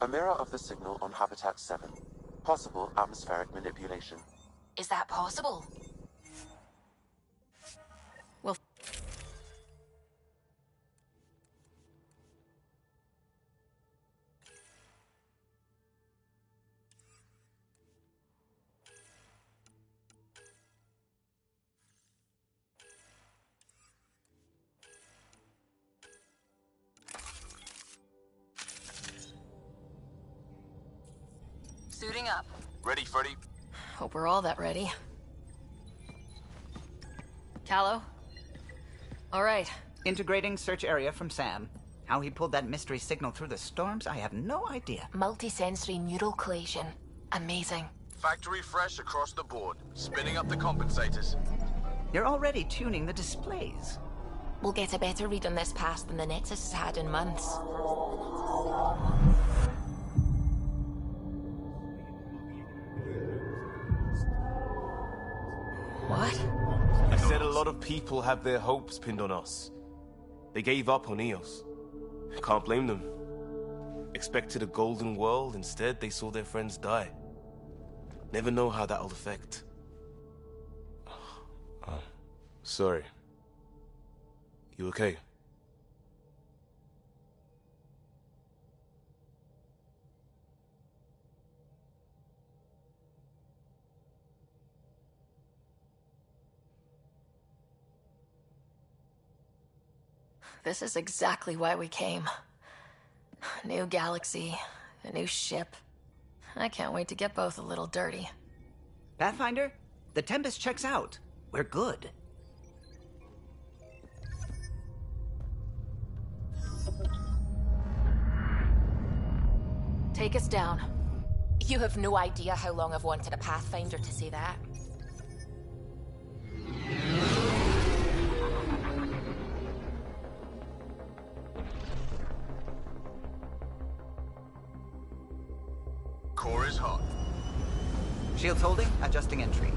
A mirror of the signal on Habitat 7. Possible atmospheric manipulation. Is that possible? Well, Suiting up. Ready, Freddy? hope we're all that ready. Callow? All right. Integrating search area from Sam. How he pulled that mystery signal through the storms, I have no idea. Multisensory neural collation. Amazing. Factory fresh across the board. Spinning up the compensators. You're already tuning the displays. We'll get a better read on this pass than the Nexus has had in months. What? I said a lot of people have their hopes pinned on us. They gave up on Eos. Can't blame them. Expected a golden world, instead they saw their friends die. Never know how that'll affect. Sorry. You okay? This is exactly why we came. New galaxy, a new ship. I can't wait to get both a little dirty. Pathfinder, the Tempest checks out. We're good. Take us down. You have no idea how long I've wanted a Pathfinder to say that. Core is hot. Shields holding, adjusting entry.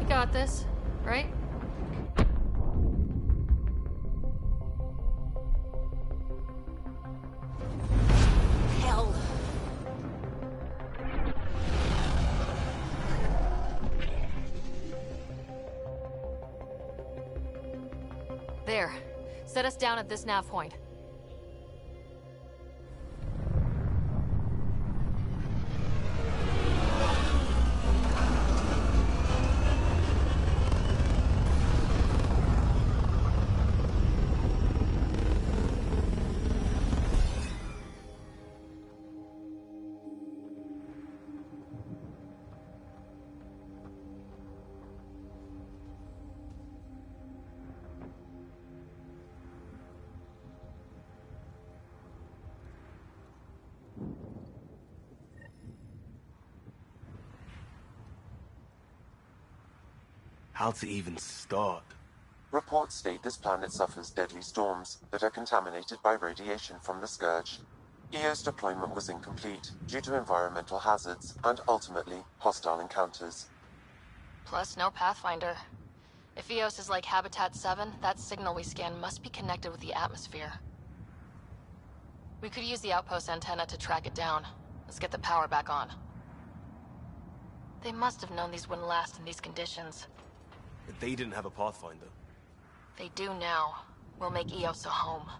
We got this, right? Hell. There. Set us down at this nav point. How to even start? Reports state this planet suffers deadly storms that are contaminated by radiation from the Scourge. EO's deployment was incomplete due to environmental hazards and, ultimately, hostile encounters. Plus, no Pathfinder. If Eos is like Habitat 7, that signal we scan must be connected with the atmosphere. We could use the outpost antenna to track it down. Let's get the power back on. They must have known these wouldn't last in these conditions. They didn't have a Pathfinder. They do now. We'll make Eos a home.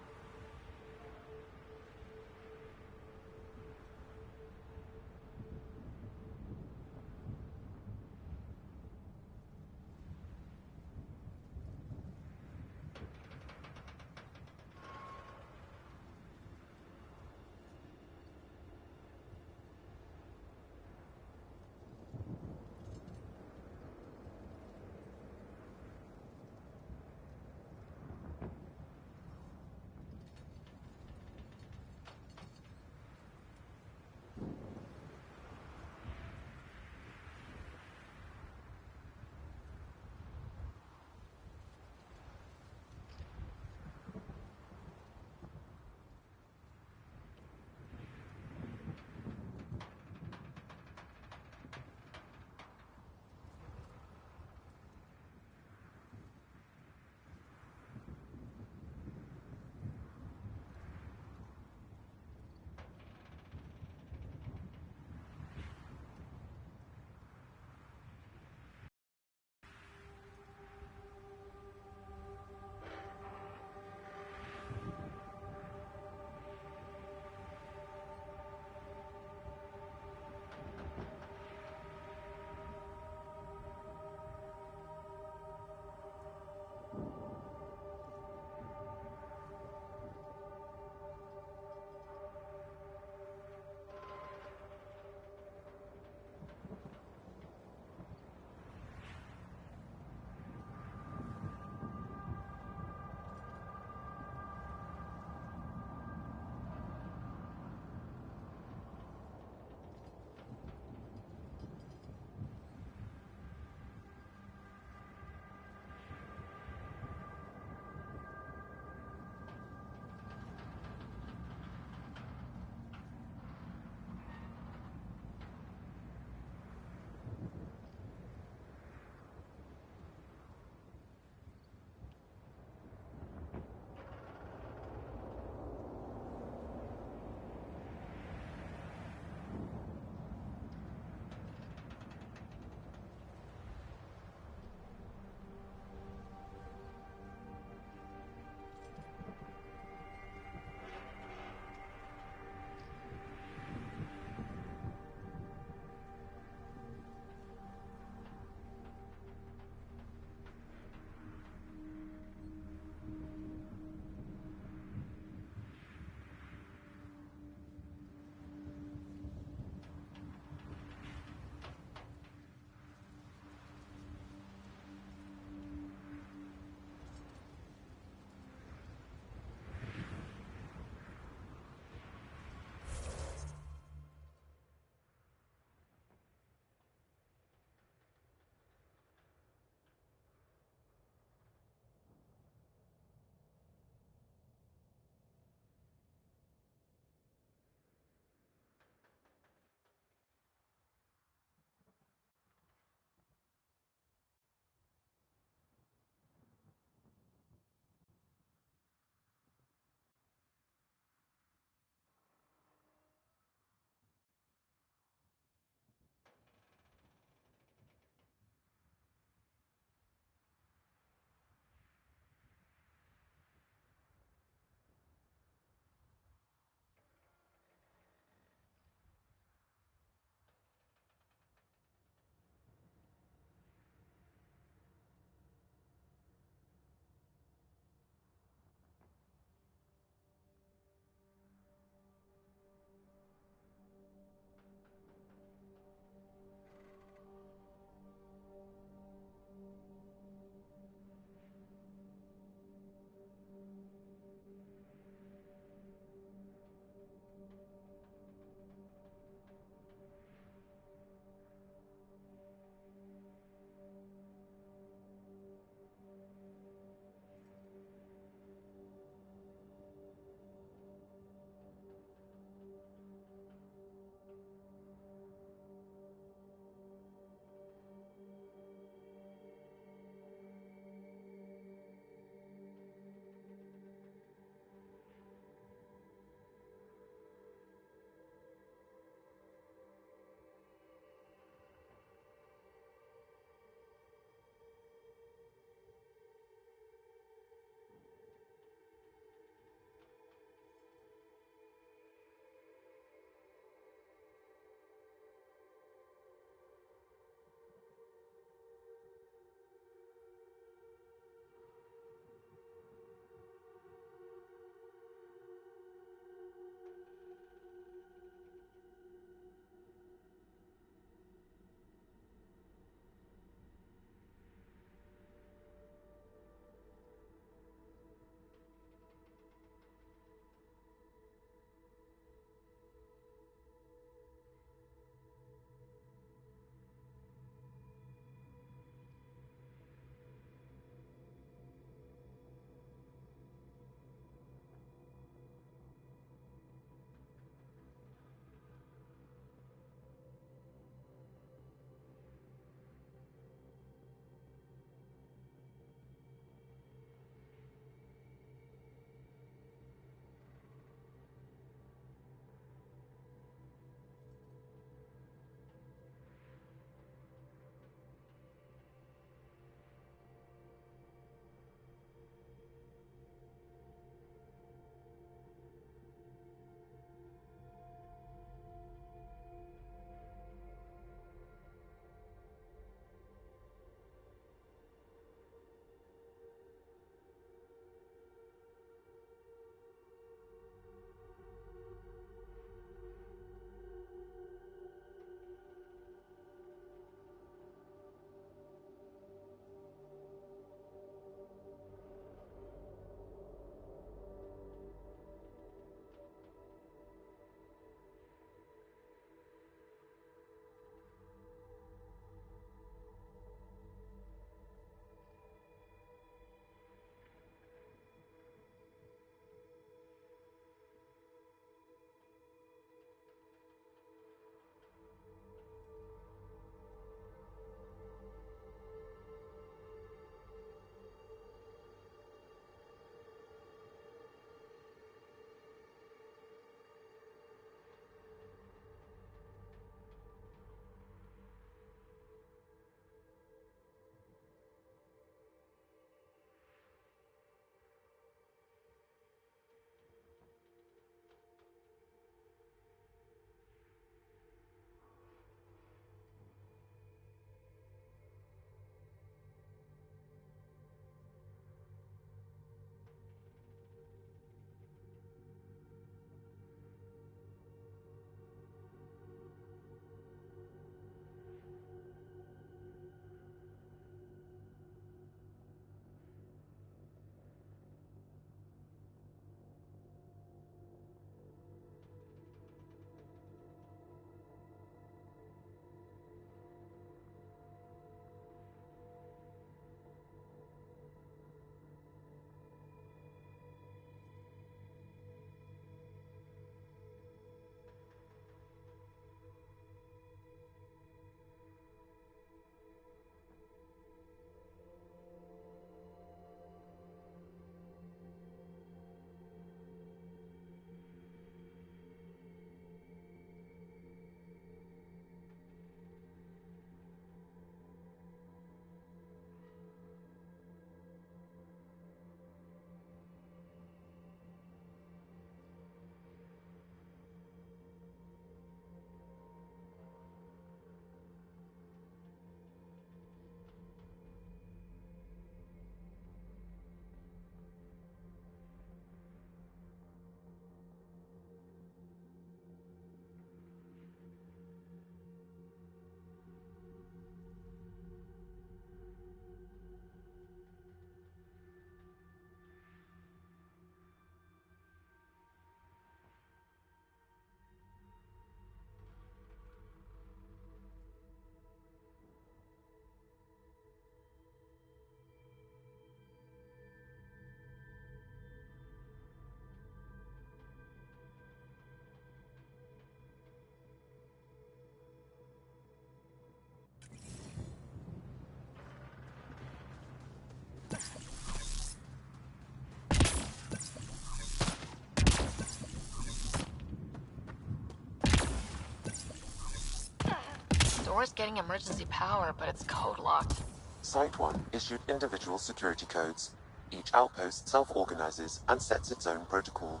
door's getting emergency power, but it's code locked. Site 1 issued individual security codes. Each outpost self-organizes and sets its own protocol.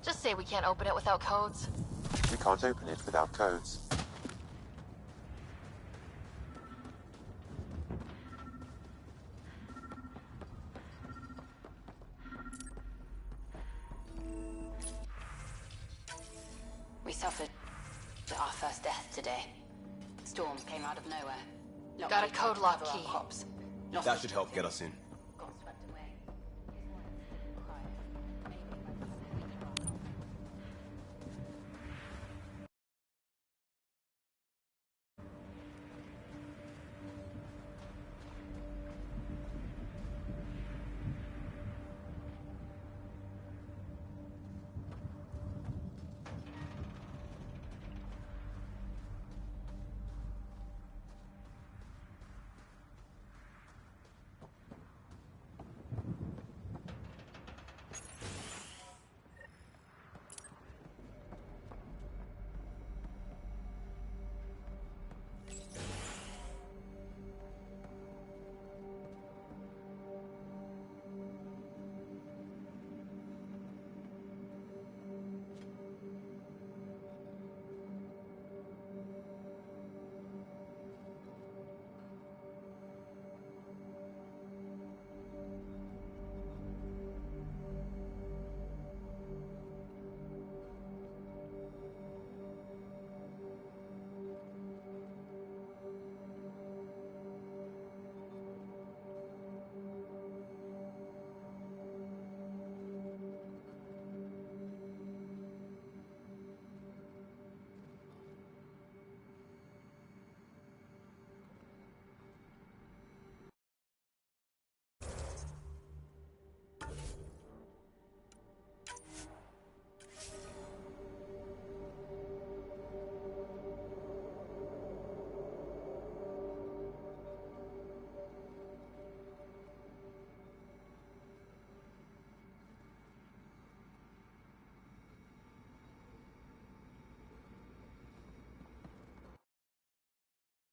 Just say we can't open it without codes. We can't open it without codes. We suffered our first death today. Storm came out of nowhere. Got a code lock key. That should help get us in.